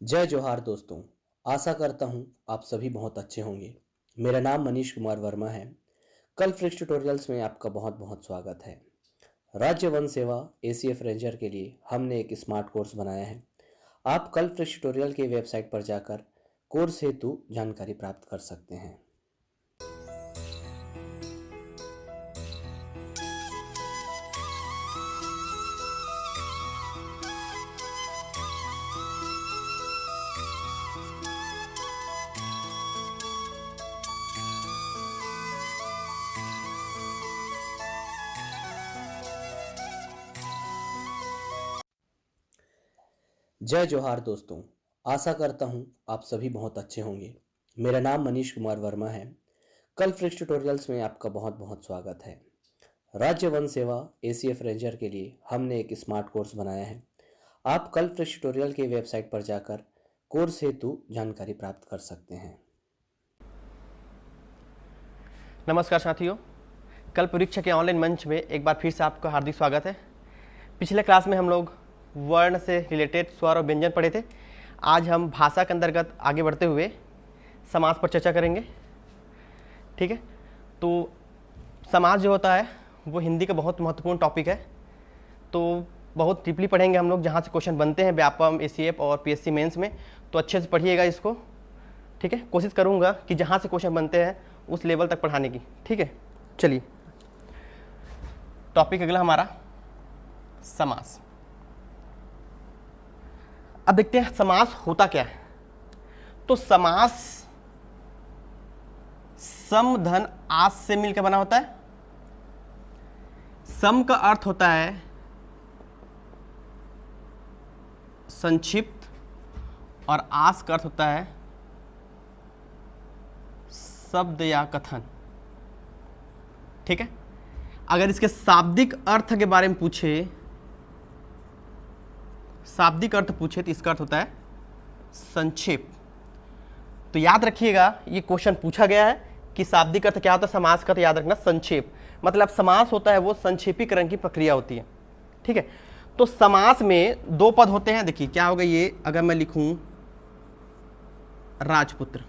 जय जोहार दोस्तों। आशा करता हूँ आप सभी बहुत अच्छे होंगे। मेरा नाम मनीष कुमार वर्मा है। कल फ्रिक्स ट्यूटोरियल्स में आपका बहुत बहुत स्वागत है। राज्य वन सेवा एसीएफ रेंजर के लिए हमने एक स्मार्ट कोर्स बनाया है। आप कल फ्रिक्स ट्यूटोरियल के वेबसाइट पर जाकर कोर्स हेतु जानकारी प्राप्त कर सकते हैं। जय जोहार दोस्तों। आशा करता हूँ आप सभी बहुत अच्छे होंगे। मेरा नाम मनीष कुमार वर्मा है। कल फ्रिक्स ट्यूटोरियल्स में आपका बहुत बहुत स्वागत है। राज्य वन सेवा एसीएफ रेंजर के लिए हमने एक स्मार्ट कोर्स बनाया है। आप कल फ्रिक्स ट्यूटोरियल के वेबसाइट पर जाकर कोर्स हेतु जानकारी प्राप्त कर सकते हैं। नमस्कार साथियों, कल परीक्षा के ऑनलाइन मंच में एक बार फिर से आपका हार्दिक स्वागत है। पिछले क्लास में हम लोग वर्ण से रिलेटेड स्वर और व्यंजन पढ़े थे। आज हम भाषा के अंतर्गत आगे बढ़ते हुए समास पर चर्चा करेंगे। ठीक है, तो समास जो होता है वो हिंदी का बहुत महत्वपूर्ण टॉपिक है। तो बहुत डीपली पढ़ेंगे हम लोग, जहाँ से क्वेश्चन बनते हैं व्यापम, एसीएफ और पीएससी मेंस में। तो अच्छे से पढ़िएगा इसको। ठीक है, कोशिश करूँगा कि जहाँ से क्वेश्चन बनते हैं उस लेवल तक पढ़ाने की। ठीक है, चलिए टॉपिक अगला हमारा समास। अब देखते हैं समास होता क्या है। तो समास सम धन आस से मिलकर बना होता है। सम का अर्थ होता है संक्षिप्त और आस का अर्थ होता है शब्द या कथन। ठीक है, अगर इसके शाब्दिक अर्थ के बारे में पूछे, शाब्दिक अर्थ पूछे तो इसका अर्थ होता है संक्षेप। तो याद रखिएगा, ये क्वेश्चन पूछा गया है कि शाब्दिक अर्थ क्या होता है समास का। तो याद रखना संक्षेप मतलब समास होता है वो संक्षेपीकरण की प्रक्रिया होती है। ठीक है, तो समास में दो पद होते हैं। देखिए क्या होगा ये, अगर मैं लिखूं राजपुत्र,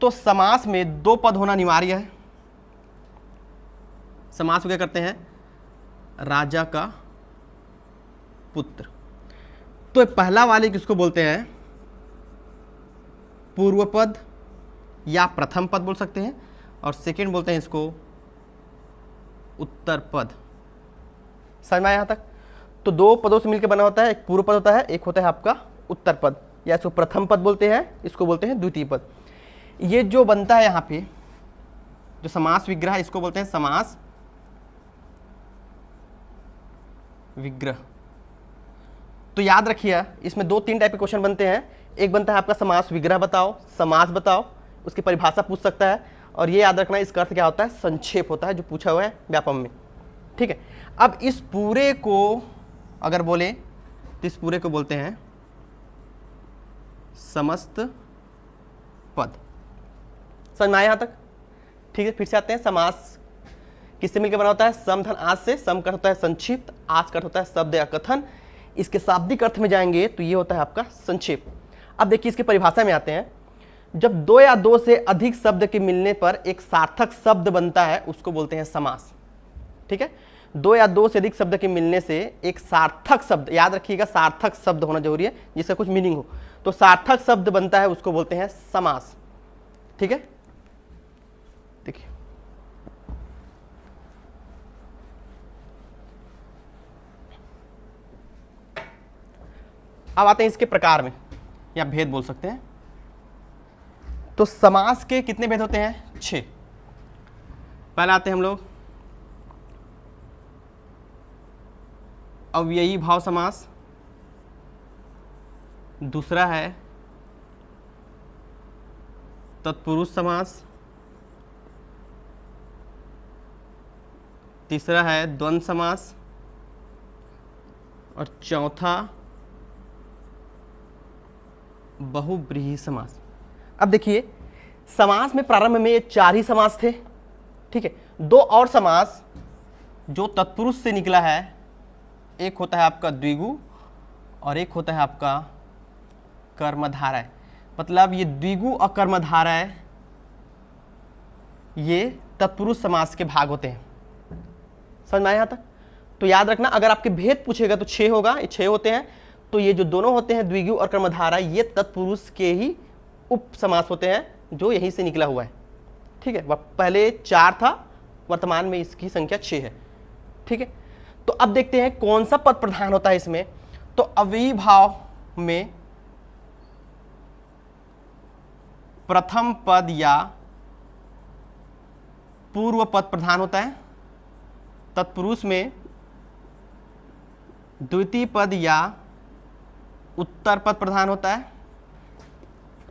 तो समास में दो पद होना अनिवार्य है। समास क्या करते हैं, राजा का पुत्र। तो पहला वाले किसको बोलते हैं, पूर्व पद या प्रथम पद बोल सकते हैं, और सेकंड बोलते हैं इसको उत्तर पद। समझ में आया यहाँ तक। तो दो पदों से मिलकर बना होता है, एक पूर्व पद होता है, एक होता है आपका उत्तर पद, या इसको प्रथम पद बोलते हैं, इसको बोलते हैं द्वितीय पद। ये जो बनता है यहाँ पे जो समास विग्रह, इसको बोलते हैं समास विग्रह। तो याद रखिए, इसमें दो तीन टाइप के क्वेश्चन बनते हैं। एक बनता है आपका समास विग्रह बताओ, समास बताओ, उसकी परिभाषा पूछ सकता है। और ये याद रखना इसका अर्थ क्या होता है, संक्षेप होता है, जो पूछा हुआ है व्यापम में। ठीक है, अब इस पूरे को अगर बोले तो इस पूरे को बोलते हैं समस्त पद। समझ में आया यहाँ तक। ठीक है, फिर से आते हैं। समास किससे मिलकर बना होता है, सम धन आस से। सम का होता है संक्षिप्त, आस का होता है शब्द या कथन। इसके शाब्दिक अर्थ में जाएंगे तो ये होता है आपका संक्षेप। अब देखिए इसकी परिभाषा में आते हैं। जब दो या दो से अधिक शब्द के मिलने पर एक सार्थक शब्द बनता है उसको बोलते हैं समास। ठीक है, दो या दो से अधिक शब्द के मिलने से एक सार्थक शब्द, याद रखिएगा सार्थक शब्द होना जरूरी है जिसका कुछ मीनिंग हो। तो सार्थक शब्द बनता है उसको बोलते हैं समास। ठीक है, देखिए अब आते हैं इसके प्रकार में, या भेद बोल सकते हैं। तो समास के कितने भेद होते हैं, 6। पहले आते हैं हम लोग अव्ययी भाव समास, दूसरा है तत्पुरुष समास, तीसरा है द्वंद्व समास, और चौथा बहुव्रीहि समास। अब देखिए समास में प्रारंभ में ये 4 ही समास थे। ठीक है, 2 और समास जो तत्पुरुष से निकला है, एक होता है आपका द्विगु और एक होता है आपका कर्मधारय, मतलब ये द्विगु और कर्मधारय ये तत्पुरुष समास के भाग होते हैं। समझ में आया यहाँ तक? तो याद रखना, अगर आपके भेद पूछेगा तो 6 होगा, ये 6 होते हैं। तो ये जो दोनों होते हैं द्विगु और कर्मधारय, ये तत्पुरुष के ही उप समास होते हैं जो यहीं से निकला हुआ है। ठीक है, पहले 4 था, वर्तमान में इसकी संख्या 6 है। ठीक है, तो अब देखते हैं कौन सा पद प्रधान होता है इसमें। तो अविभाव में प्रथम पद या पूर्व पद प्रधान होता है, तत्पुरुष में द्वितीय पद या उत्तर पद प्रधान होता है,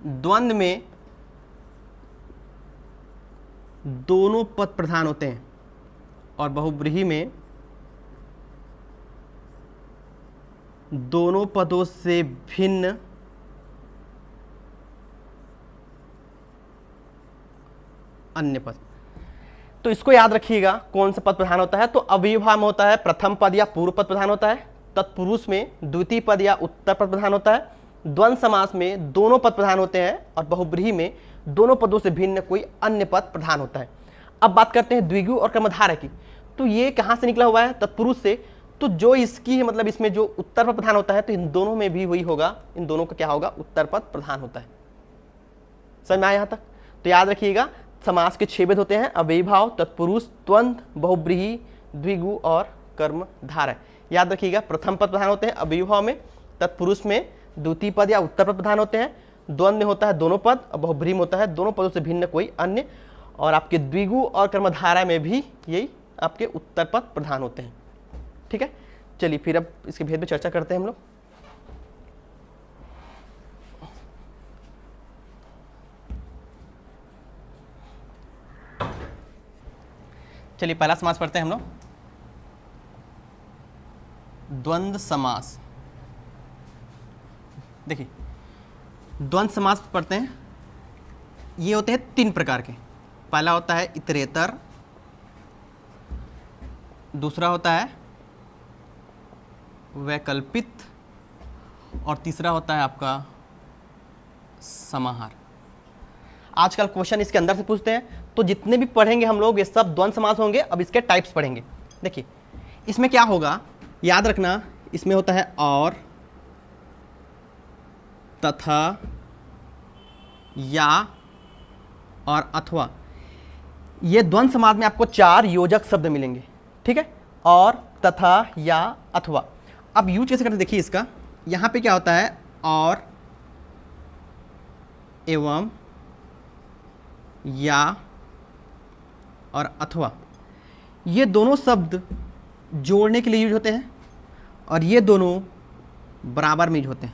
द्वंद्व में दोनों पद प्रधान होते हैं और बहुब्रीहि में दोनों पदों से भिन्न अन्य पद। तो इसको याद रखिएगा कौन सा पद प्रधान होता है। तो अविभाव में होता है प्रथम पद या पूर्व पद प्रधान होता है, तत्पुरुष में द्वितीय पद या उत्तर पद प्रधान होता है, द्वंद्व समास में दोनों पद प्रधान होते हैं और बहुब्रीहि में दोनों पदों से भिन्न कोई अन्य पद प्रधान होता है। अब बात करते हैं द्विगु और कर्मधारय की। तो ये कहाँ से निकला हुआ है? तत्पुरुष से। तो जो इसकी है, मतलब इसमें जो उत्तर पद प्रधान होता है, तो इन दोनों में भी वही होगा, इन दोनों का क्या होगा? उत्तर पद प्रधान होता है। समझ में आया यहाँ तक? तो याद रखिएगा समास के 6 भेद होते हैं, अव्ययीभाव, तत्पुरुष, द्वंद्व, बहुब्रीहि, द्विगु और कर्मधारय। याद रखिएगा प्रथम पद प्रधान होते हैं अव्ययीभाव में, तत्पुरुष में द्वितीय पद या उत्तर पद प्रधान होते हैं, द्वंद्व में होता है दोनों पद और बहुब्रीहि में होता है दोनों पदों से भिन्न कोई अन्य, और आपके द्विगु और कर्मधारय में भी यही आपके उत्तर पद प्रधान होते हैं। ठीक है, चलिए फिर अब इसके भेद में चर्चा करते हैं हम लोग। चलिए पहला समास पढ़ते हैं हम लोग, द्वंद्व समास। देखिए द्वंद्व समास पढ़ते हैं, ये होते हैं 3 प्रकार के। पहला होता है इतरेतर, दूसरा होता है वैकल्पिक और तीसरा होता है आपका समाहार। आजकल क्वेश्चन इसके अंदर से पूछते हैं, तो जितने भी पढ़ेंगे हम लोग ये सब द्वंद्व समास होंगे। अब इसके टाइप्स पढ़ेंगे। देखिए इसमें क्या होगा, याद रखना, इसमें होता है और, तथा, या और अथवा। ये द्वंद्व समास में आपको 4 योजक शब्द मिलेंगे। ठीक है, और, तथा, या, अथवा। अब यूज कैसे करते देखिए इसका, यहाँ पे क्या होता है और, एवं, या और अथवा, ये दोनों शब्द जोड़ने के लिए यूज होते हैं और ये दोनों बराबर में यूज होते हैं।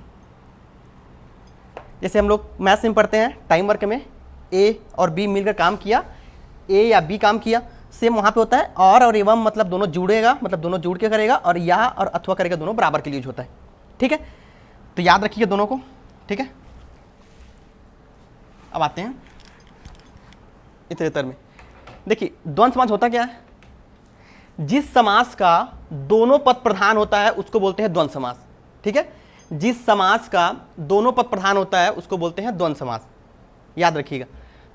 जैसे हम लोग मैथ्स में पढ़ते हैं टाइम वर्क में, ए और बी मिलकर काम किया, ए या बी काम किया, सेम वहाँ पे होता है और एवं, मतलब दोनों जुड़ेगा, मतलब दोनों जुड़ के करेगा, और या और अथवा करेगा, दोनों बराबर के लिए यूज होता है। ठीक है, तो याद रखिए दोनों को। ठीक है, अब आते हैं इतरेतर में। देखिए द्वंद्व समास होता क्या है, जिस समास का दोनों पद प्रधान होता है उसको बोलते हैं द्वंद्व समास। ठीक है, जिस समास का दोनों पद प्रधान होता है उसको बोलते हैं द्वंद्व समास। याद रखिएगा।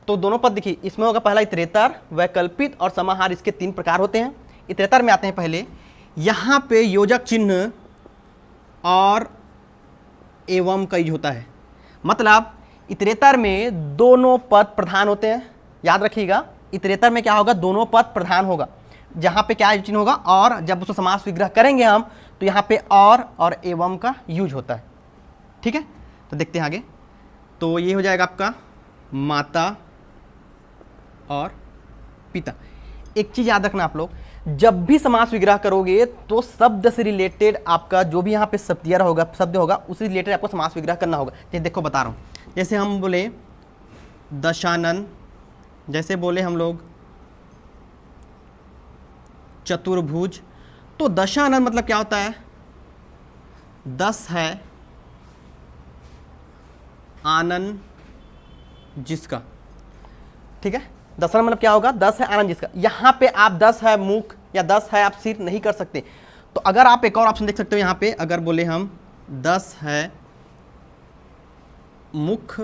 तो दोनों पद देखिए, इसमें होगा पहला इतरेतर, वैकल्पिक और समाहार, इसके 3 प्रकार होते हैं। इतरेतर में आते हैं पहले, यहाँ पे योजक चिन्ह और एवं का यूज होता है, मतलब इतरेतर में दोनों पद प्रधान होते हैं। याद रखिएगा इतरेतर में क्या होगा, दोनों पद प्रधान होगा। जहाँ पे क्या चिन्ह होगा और, जब उसको समास विग्रह करेंगे हम तो यहाँ पे और एवं का यूज होता है। ठीक है, तो देखते हैं आगे। तो ये हो जाएगा आपका माता और पिता। एक चीज याद रखना आप लोग, जब भी समास विग्रह करोगे तो शब्द से रिलेटेड आपका जो भी यहाँ पे शब्द होगा उससे रिलेटेड आपको समास विग्रह करना होगा। जैसे देखो बता रहा हूँ, जैसे हम बोले दशानन, जैसे बोले हम लोग चतुर्भुज, तो दशानन मतलब क्या होता है, 10 है आनंद जिसका। ठीक है, दशानन मतलब क्या होगा, 10 है आनंद जिसका। यहाँ पे आप 10 है मुख या 10 है आप सिर नहीं कर सकते। तो अगर आप एक और ऑप्शन देख सकते हो यहाँ पे, अगर बोले हम 10 है मुख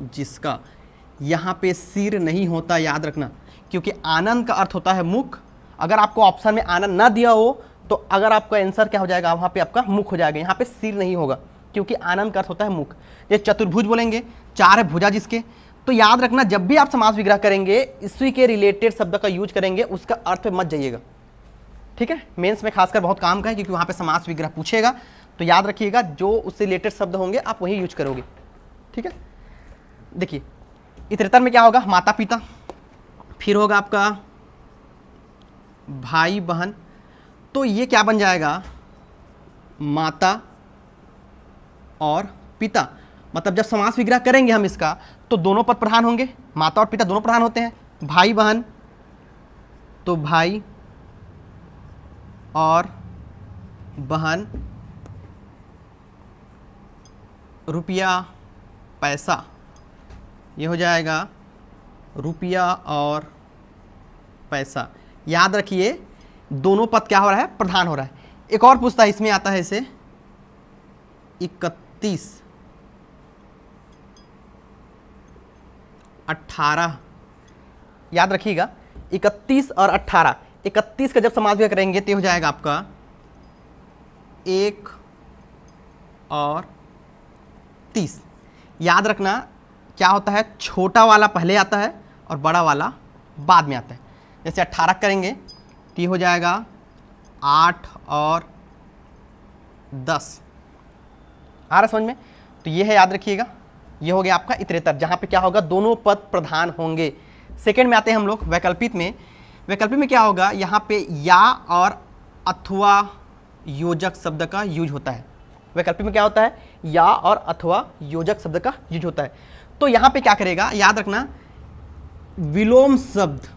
जिसका, यहाँ पे सिर नहीं होता, याद रखना, क्योंकि आनंद का अर्थ होता है मुख। अगर आपको ऑप्शन में आनंद ना दिया हो तो अगर आपका आंसर क्या हो जाएगा, वहाँ पे आपका मुख हो जाएगा, यहाँ पे सिर नहीं होगा, क्योंकि आनंद का अर्थ होता है मुख। ये चतुर्भुज बोलेंगे, चार है भुजा जिसके। तो याद रखना, जब भी आप समास विग्रह करेंगे इसी के रिलेटेड शब्द का यूज करेंगे, उसका अर्थ पे मत जाइएगा, ठीक है। मेंस में खासकर बहुत काम का है, क्योंकि वहाँ पे समास विग्रह पूछेगा, तो याद रखिएगा जो उससे रिलेटेड शब्द होंगे आप वही यूज करोगे, ठीक है। देखिए इतरेतर में क्या होगा, माता पिता, फिर होगा आपका भाई बहन, तो ये क्या बन जाएगा, माता और पिता। मतलब जब समास विग्रह करेंगे हम इसका तो दोनों पद प्रधान होंगे, माता और पिता दोनों प्रधान होते हैं। भाई बहन तो भाई और बहन, रुपया पैसा, ये हो जाएगा रुपया और पैसा। याद रखिए दोनों पद क्या हो रहा है, प्रधान हो रहा है। एक और पूछता है, इसमें आता है इसे 31, 18, याद रखिएगा 31 और 18। 31 का जब समास विग्रह करेंगे तो हो जाएगा आपका 1 और 30। याद रखना क्या होता है, छोटा वाला पहले आता है और बड़ा वाला बाद में आता है। जैसे 18 करेंगे तो ये हो जाएगा 8 और 10। आ रहा समझ में? तो ये है, याद रखिएगा, ये हो गया आपका इतरेतर, जहाँ पे क्या होगा, दोनों पद प्रधान होंगे। सेकंड में आते हैं हम लोग वैकल्पिक में। वैकल्पिक में क्या होगा, यहाँ पे या और अथवा योजक शब्द का यूज होता है। वैकल्पिक में क्या होता है, या और अथवा योजक शब्द का यूज होता है। तो यहाँ पे क्या करेगा, याद रखना विलोम शब्द,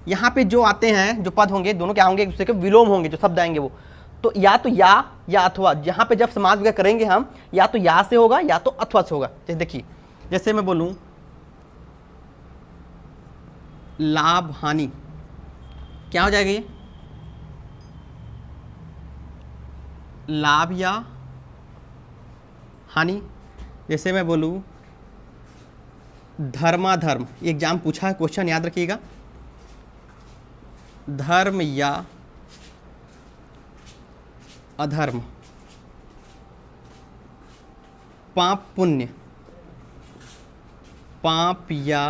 यहाँ पे जो आते हैं, जो पद होंगे दोनों क्या होंगे, एक दूसरे के विलोम होंगे, जो शब्द आएंगे वो। तो या अथवा, यहाँ पे जब समास विग्रह करेंगे हम, या तो या से होगा या तो अथवा से होगा। जैसे देखिए, जैसे मैं बोलूं लाभ हानि, क्या हो जाएगा ये, लाभ या हानि। जैसे मैं बोलूं धर्माधर्म, एग्जाम पूछा है क्वेश्चन, याद रखिएगा, धर्म या अधर्म। पाप पुण्य, पाप या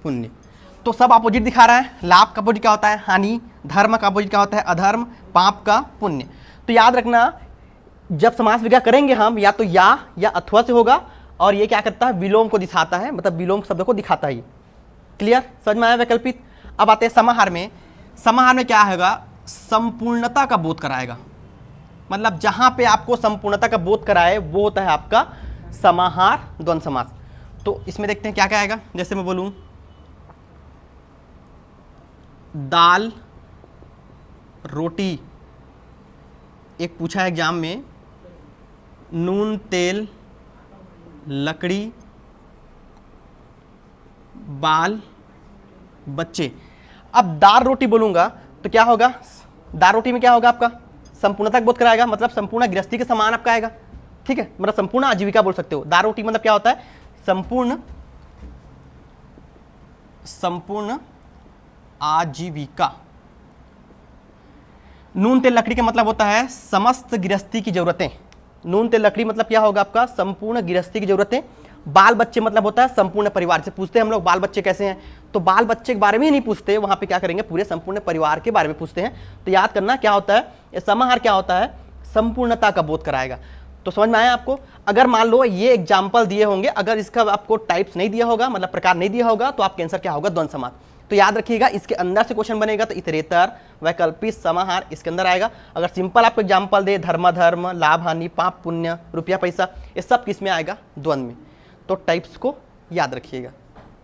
पुण्य। तो सब अपोजिट दिखा रहा है। लाभ का अपोजिट क्या होता है, हानि। धर्म का अपोजिट क्या होता है, अधर्म। पाप का पुण्य। तो याद रखना जब समास विग्रह करेंगे हम, या तो या अथवा से होगा, और ये क्या करता है, विलोम को दिखाता है, मतलब विलोम शब्द को दिखाता है। क्लियर, समझ में आया वैकल्पिक। अब आते हैं समाहार में। समाहार में क्या होगा, संपूर्णता का बोध कराएगा। मतलब जहां पे आपको संपूर्णता का बोध कराए वो होता है आपका समाहार द्वंद्व समास। तो इसमें देखते हैं क्या क्या आएगा। जैसे मैं बोलूं दाल रोटी, एक पूछा है एग्जाम में, नून तेल लकड़ी बाल बच्चे। अब दाल रोटी बोलूंगा तो क्या होगा, दाल रोटी में क्या होगा, आपका संपूर्णता बोध कराएगा, मतलब संपूर्ण गृहस्थी के समान आपका आएगा, ठीक है, मतलब संपूर्ण आजीविका बोल सकते हो। दाल रोटी मतलब क्या होता है, संपूर्ण आजीविका। नून तेल लकड़ी का मतलब होता है समस्त गृहस्थी की जरूरतें। नून तेल लकड़ी मतलब क्या होगा आपका, संपूर्ण गृहस्थी की जरूरतें। बाल बच्चे मतलब होता है संपूर्ण परिवार। से पूछते हैं हम लोग बाल बच्चे कैसे हैं, तो बाल बच्चे के बारे में ही नहीं पूछते, वहां पे क्या करेंगे, पूरे संपूर्ण परिवार के बारे में पूछते हैं। तो याद करना क्या होता है, समाहार क्या होता है, संपूर्णता का बोध कराएगा। तो समझ में आया आपको। अगर मान लो ये एग्जाम्पल दिए होंगे, अगर इसका आपको टाइप्स नहीं दिया होगा, मतलब प्रकार नहीं दिया होगा, तो आपका आंसर क्या होगा, द्वंद्व समास। तो याद रखिएगा इसके अंदर से क्वेश्चन बनेगा तो इतरेतर वैकल्पिक समाहार इसके अंदर आएगा। अगर सिंपल आपको एग्जाम्पल दे, धर्माधर्म लाभ हानि पाप पुण्य रुपया पैसा, ये सब किस में आएगा, द्वंद्व में। तो टाइप्स को याद रखिएगा,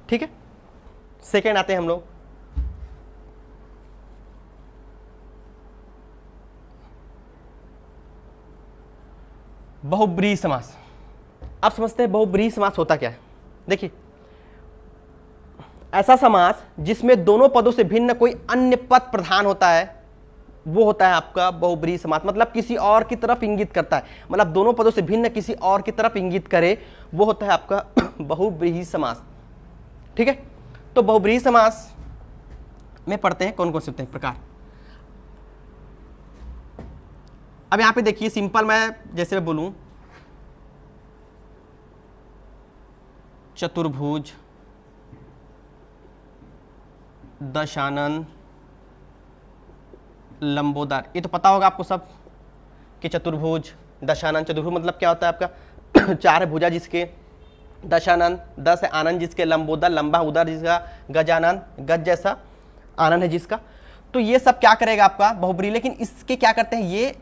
ठीक है। सेकेंड आते हैं हम लोग बहुब्रीहि समास। अब समझते हैं बहुब्रीहि समास होता क्या है। देखिए ऐसा समास जिसमें दोनों पदों से भिन्न कोई अन्य पद प्रधान होता है, वो होता है आपका बहुब्रीहि समास, मतलब किसी और की तरफ इंगित करता है, मतलब दोनों पदों से भिन्न किसी और की तरफ इंगित करे, वो होता है आपका बहुब्रीहि समास। ठीक है, तो बहुब्रीहि समास में पढ़ते हैं कौन कौन से होते हैं प्रकार। अब यहां पे देखिए सिंपल, मैं जैसे मैं बोलूं चतुर्भुज, दशानन, लंबोदर, ये तो पता होगा आपको सब कि चतुर्भुज, दशानन, चतुर्भुज मतलब क्या होता है आपका चार है भुजा जिसके, दशानन 10 है आनंद जिसके, लंबोदर लंबा उदर जिसका, गजानन गज जैसा आनंद है जिसका। तो ये सब क्या करेगा आपका बहुब्रीहि, लेकिन इसके क्या करते हैं, ये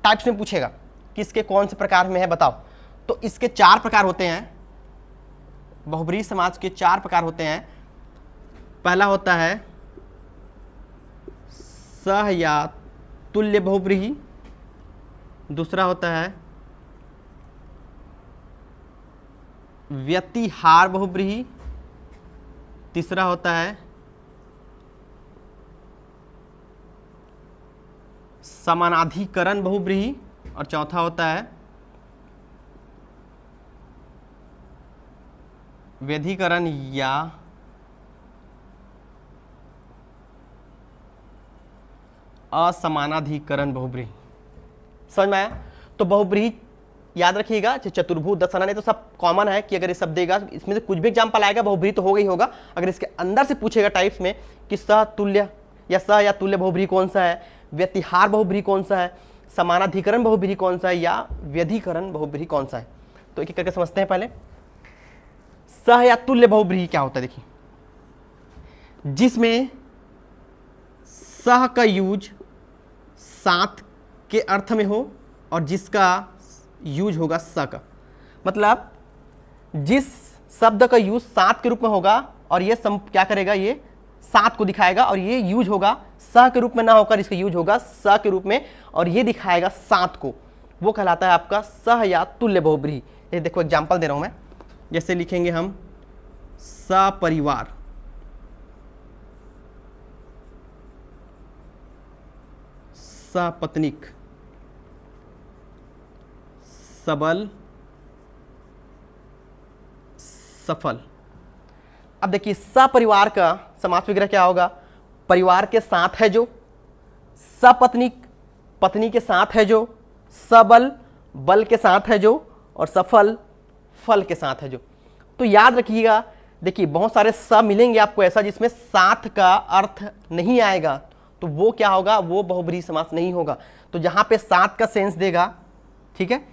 टाइप्स में पूछेगा कि इसके कौन से प्रकार में है बताओ। तो इसके 4 प्रकार होते हैं, बहुब्रीहि समाज के 4 प्रकार होते हैं। पहला होता है सह या तुल्य बहुब्रीहि, दूसरा होता है व्यतिहार बहुब्रीहि, तीसरा होता है समानाधिकरण बहुब्रीहि, और चौथा होता है व्यधिकरण या असमानाधिकरण बहुब्रीहि। समझ में आया? तो बहुब्रीहि याद रखिएगा, चतुर्भुज, दशानन, ये तो सब कॉमन है कि अगर ये सब देगा इसमें से कुछ भी एग्जाम्पल आएगा बहुब्रीहि तो होगा ही होगा। अगर इसके अंदर से पूछेगा टाइप्स में कि सतुल्य या स या तुल्य बहुब्रीहि कौन सा है, व्यतिहार बहुब्रीहि कौन सा है, समानाधिकरण बहुब्रीहि कौन सा है, या व्यधिकरण बहुब्रीहि कौन सा है, तो एक एक करके समझते हैं। पहले सह या तुल्य बहुब्रीहि क्या होता है, देखिए जिसमें सह का यूज साथ के अर्थ में हो और जिसका यूज होगा स का, मतलब जिस शब्द का यूज साथ के रूप में होगा और ये क्या करेगा, ये साथ को दिखाएगा, और ये यूज होगा स के रूप में ना होकर इसका यूज होगा स के रूप में, और ये दिखाएगा साथ को, वो कहलाता है आपका सह या तुल्य बहुब्रीहि। ये देखो एग्जांपल दे रहा हूं मैं, जैसे लिखेंगे हम सपरिवार, सपत्नीक, सबल, सफल। अब देखिए सपरिवार का समास विग्रह क्या होगा, परिवार के साथ है जो, सपत्नीक पत्नी के साथ है जो, सबल बल के साथ है जो, और सफल फल के साथ है जो। तो याद रखिएगा, देखिए बहुत सारे स मिलेंगे आपको ऐसा जिसमें साथ का अर्थ नहीं आएगा, तो वो क्या होगा, वो बहुब्रीहि समास नहीं होगा। तो जहां पे साथ का सेंस देगा, ठीक है,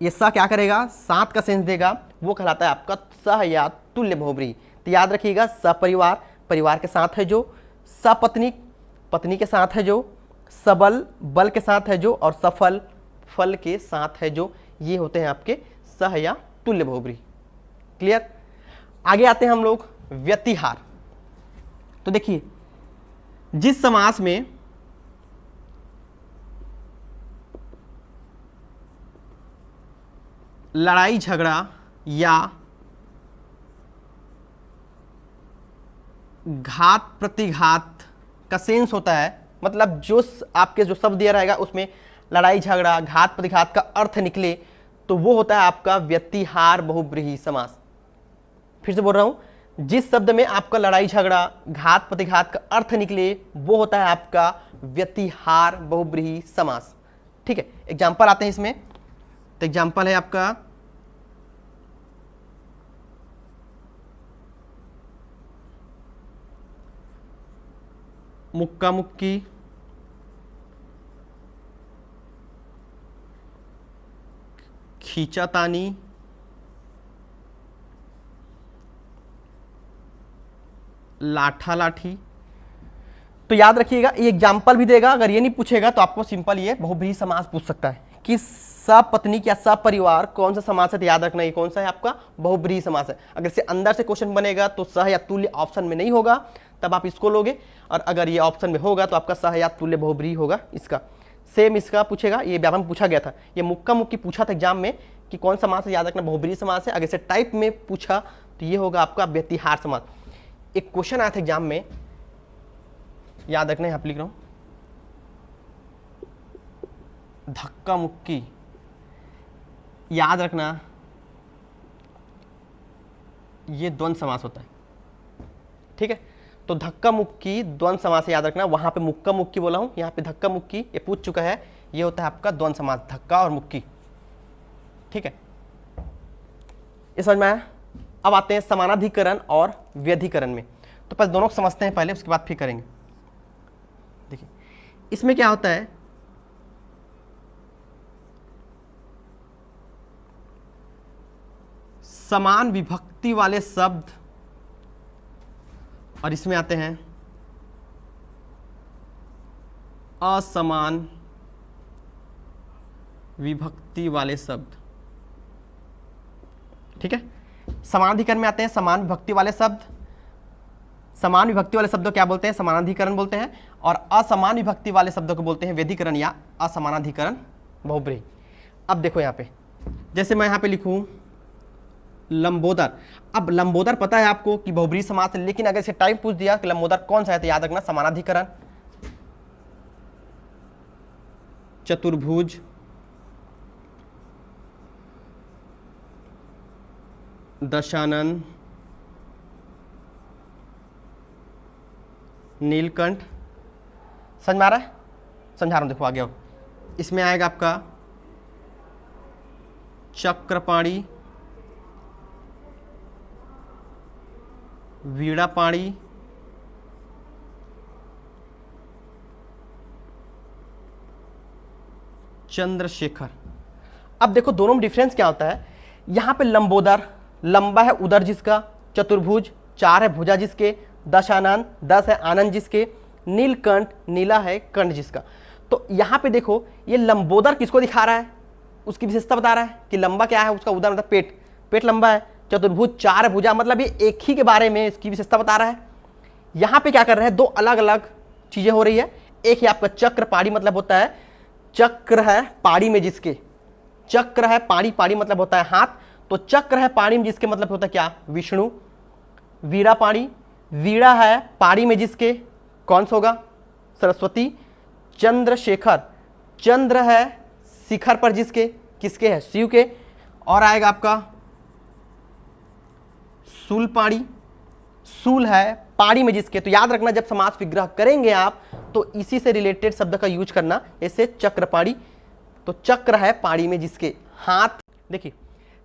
ये स क्या करेगा, साथ का सेंस देगा, वो कहलाता है आपका सह या तुल्य बहुब्रीहि। तो याद रखिएगा, सपरिवार परिवार के साथ है जो, सपत्नीक पत्नी के साथ है जो, सबल बल के साथ है जो, और सफल फल के साथ है जो, ये होते हैं आपके सह या तुल्य बहुब्रीहि। क्लियर? आगे आते हैं हम लोग व्यतिहार। तो देखिए जिस समास में लड़ाई झगड़ा या घात प्रतिघात का सेंस होता है, मतलब जो आपके जो शब्द दिया रहेगा उसमें लड़ाई झगड़ा घात प्रतिघात का अर्थ निकले, तो वो होता है आपका व्यतिहार बहुब्रीहि समास। फिर से बोल रहा हूं, जिस शब्द में आपका लड़ाई झगड़ा घात प्रतिघात का अर्थ निकले, वो होता है आपका व्यतिहार बहुब्रीहि समास। ठीक है, एग्जाम्पल आते हैं इसमें। तो एग्जाम्पल है आपका मुक्का मुक्की, खींचातानी, लाठा लाठी। तो याद रखिएगा, ये एग्जाम्पल भी देगा, अगर ये नहीं पूछेगा तो आपको सिंपल ये बहुब्रीहि समास पूछ सकता है कि सपत्नीक या सपरिवार कौन सा समास है। तो याद रखना ये कौन सा है आपका बहुब्रीहि समास है। अगर इससे अंदर से क्वेश्चन बनेगा तो सह या तुल्य ऑप्शन में नहीं होगा, तब आप इसको लोगे, और अगर ये ऑप्शन में होगा तो आपका सह या तुल्य बहुब्रीहि होगा। इसका सेम इसका पूछेगा, ये व्यापक में पूछा गया था, ये मुक्का मुक्की पूछा था एग्जाम में कि कौन समास है, याद रखना बहुब्रीहि समास है। अगर इसे टाइप में पूछा तो ये होगा आपका व्यतिहार समास। एक क्वेश्चन आया था एग्जाम में, याद रखना, यहाँ पे लिख रहा हूँ, धक्का मुक्की, याद रखना ये द्वंद्व समास होता है, ठीक है। तो धक्का मुक्की द्वंद्व समास याद रखना, वहां पे मुक्का मुक्की बोला हूं, यहाँ पे धक्का मुक्की, ये पूछ चुका है, ये होता है आपका द्वंद्व समास, धक्का और मुक्की, ठीक है। ये समझ में आया। अब आते हैं समानाधिकरण और व्यधिकरण में। तो पहले दोनों को समझते हैं पहले, उसके बाद फिर करेंगे। देखिए इसमें क्या होता है, समान विभक्ति वाले शब्द, और इसमें आते हैं असमान विभक्ति वाले शब्द, ठीक है। समानाधिकरण में आते हैं समान विभक्ति वाले शब्द। समान विभक्ति वाले शब्दों क्या बोलते हैं, समानाधिकरण बोलते हैं, और असमान विभक्ति वाले शब्दों को बोलते हैं व्यधिकरण या असमानाधिकरण बहुब्रीहि। अब देखो यहाँ पे, जैसे मैं यहाँ पे लिखूं लंबोदर। अब लंबोदर पता है आपको कि बहुब्रीहि समास है, लेकिन अगर इसे टाइप पूछ दिया कि लंबोदर कौन सा है तो याद रखना समानाधिकरण। चतुर्भुज, दशानन, नीलकंठ, समझ में आ रहा है, समझा रहा हूं, देखो आगे आओ। इसमें आएगा आपका चक्रपाणी, वीणापाणी, चंद्रशेखर। अब देखो दोनों में डिफरेंस क्या होता है, यहां पे लंबोदर, लंबा है उदर जिसका, चतुर्भुज 4 है भुजा जिसके, दशानन 10 है आनंद जिसके, नीलकंठ नीला है कंठ जिसका। तो यहां पे देखो ये लंबोदर किसको दिखा रहा है, उसकी विशेषता बता रहा है कि लंबा क्या है, उसका उदर मतलब पेट, पेट लंबा है, चतुर्भुज 4 भुजा मतलब ये एक ही के बारे में इसकी विशेषता बता रहा है। यहां पे क्या कर रहे हैं, दो अलग अलग चीजें हो रही है। एक ही आपका चक्र पाड़ी मतलब होता है, चक्र है पाड़ी में जिसके, चक्र है पाड़ी, पाड़ी मतलब होता है हाथ, तो चक्र है पाड़ी में जिसके मतलब होता है क्या, विष्णु। वीणा पाड़ी, वीणा है पाड़ी में जिसके, कौन सा होगा, सरस्वती। चंद्रशेखर, चंद्र है शिखर पर जिसके, किसके है, शिव के। और आएगा आपका शूलपाणी, शूल है पाड़ी में जिसके। तो याद रखना जब समास विग्रह करेंगे आप तो इसी से रिलेटेड शब्द का यूज करना, ऐसे चक्रपाणी, तो चक्र है पाड़ी में जिसके, हाथ। देखिए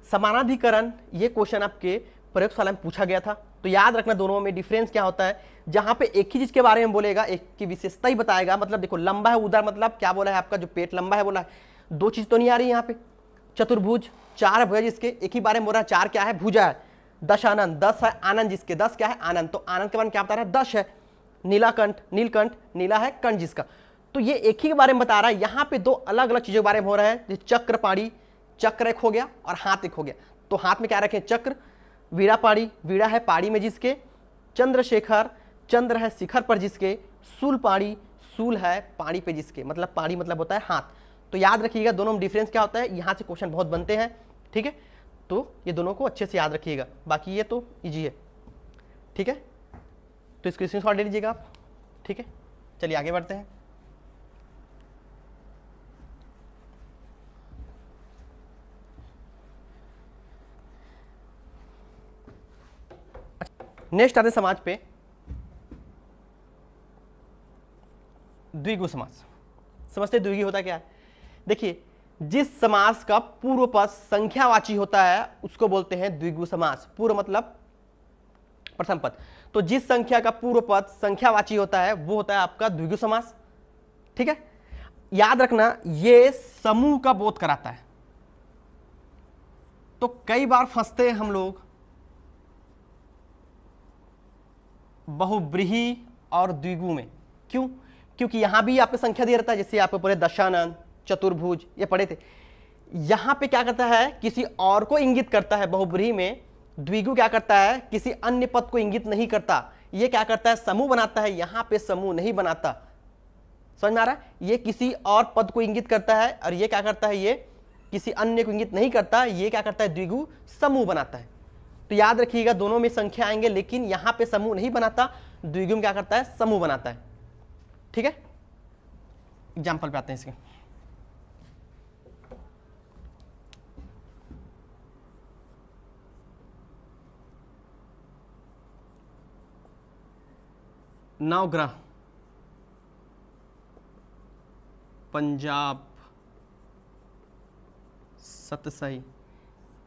समानाधिकरण, ये क्वेश्चन आपके प्रयोगशाला में पूछा गया था, तो याद रखना दोनों में डिफरेंस क्या होता है। जहां पे एक ही चीज के बारे में बोलेगा, एक की विशेषता ही बताएगा, मतलब देखो लंबा है उदर मतलब क्या बोला है आपका, जो पेट लंबा है बोला है, दो चीज तो नहीं आ रही यहाँ पे। चतुर्भुज 4 भुजा जिसके, एक ही बारे में बोल रहा है, 4 क्या है, भुजा है। दशानन 10 है आनंद जिसके, 10 क्या है, आनंद, तो आनंद के बारे में क्या बता रहा है, 10 है। नीलाकंठ, नीलकंठ नीला है कंठ जिसका, तो ये एक ही के बारे में बता रहा है। यहाँ पे दो अलग अलग चीजों के बारे में हो रहा है, चक्रपाणी, चक्र एक हो गया और हाथ एक हो गया, तो हाथ में क्या रखें, चक्र। वीणापाणी, वीणा है पाड़ी में जिसके। चंद्रशेखर, चंद्र है शिखर पर जिसके। शूलपाणी, शूल है पाड़ी पे जिसके, मतलब पाड़ी मतलब होता है हाथ। तो याद रखिएगा दोनों में डिफरेंस क्या होता है, यहाँ से क्वेश्चन बहुत बनते हैं, ठीक है। तो ये दोनों को अच्छे से याद रखिएगा, बाकी ये तो इजी है, ठीक है। तो इसको स्क्रीनशॉट ले लीजिएगा आप, ठीक है। चलिए आगे बढ़ते हैं। नेक्स्ट आते समाज पे द्विगु समास। समझते द्विगु होता क्या है, देखिए जिस समास का पूर्व पद संख्यावाची होता है उसको बोलते हैं द्विगु समास। पूर्व मतलब प्रथम पद, तो जिस संख्या का पूर्व पद संख्यावाची होता है वो होता है आपका द्विगु समास, ठीक है। याद रखना ये समूह का बोध कराता है, तो कई बार फंसते हैं हम लोग बहुब्रीहि और द्विगु में। क्यों, क्योंकि यहां भी आपको संख्या दिया रहता है, जैसे आप पूरे दशानन, चतुर्भुज ये पढ़े थे। यहां पे क्या करता है, किसी और को इंगित करता है बहुब्रीहि में। द्विगु क्या करता है, किसी अन्य पद को इंगित नहीं करता, ये क्या करता है, समूह बनाता है। यहां पे समूह नहीं बनाता, समझ में आ रहा है, ये किसी और पद को इंगित करता है, और ये क्या करता है, ये किसी अन्य को इंगित नहीं करता, ये क्या करता है, द्विगु समूह बनाता है। तो याद रखिएगा दोनों में संख्या आएंगे, लेकिन यहां पे समूह नहीं बनाता, द्विगु में क्या करता है, समूह बनाता है, ठीक है। एग्जाम्पल पे आते हैं इसके। नवग्रह, पंजाब, सतसई।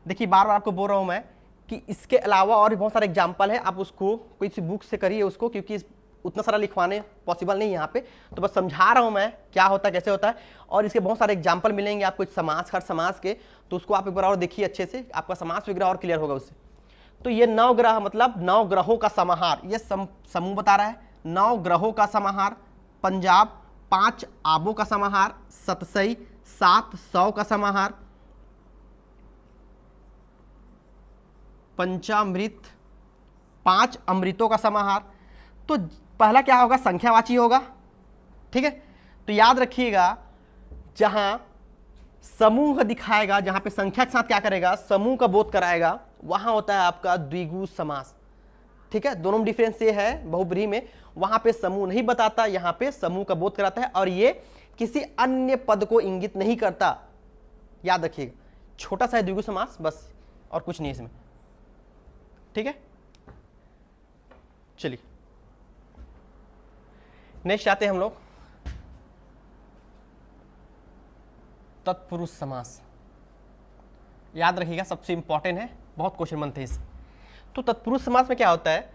देखिए बार बार आपको बोल रहा हूं मैं कि इसके अलावा और भी बहुत सारे एग्जाम्पल है, आप उसको कोई सी बुक से करिए उसको, क्योंकि उतना सारा लिखवाने पॉसिबल नहीं है यहाँ पे, तो बस समझा रहा हूँ मैं क्या होता है कैसे होता है। और इसके बहुत सारे एग्जाम्पल मिलेंगे आपको समास, हर समास के, तो उसको आप एक बार और देखिए अच्छे से, आपका समास विग्रह और क्लियर होगा उससे। तो ये नवग्रह मतलब नौ ग्रहों का समाहार, ये समूह बता रहा है, 9 ग्रहों का समाहार। पंजाब 5 आबों का समाहार। सतसई 7 सौ का समाहार। पंचामृत 5 अमृतों का समाहार। तो पहला क्या होगा, संख्यावाची होगा, ठीक है। तो याद रखिएगा जहां समूह दिखाएगा, जहां पे संख्या के साथ क्या करेगा, समूह का बोध कराएगा, वहां होता है आपका द्विगु समास, ठीक है। दोनों में डिफरेंस ये है, बहुब्रीहि में वहां पे समूह नहीं बताता, यहां पे समूह का बोध कराता है, और ये किसी अन्य पद को इंगित नहीं करता, याद रखिएगा। छोटा सा है द्विगु समास बस, और कुछ नहीं इसमें, ठीक है। चलिए नेक्स्ट आते हैं हम लोग तत्पुरुष समास। याद रखिएगा सबसे इंपॉर्टेंट है, बहुत क्वेश्चन बनते हैं इससे। तो तत्पुरुष समास में क्या होता है,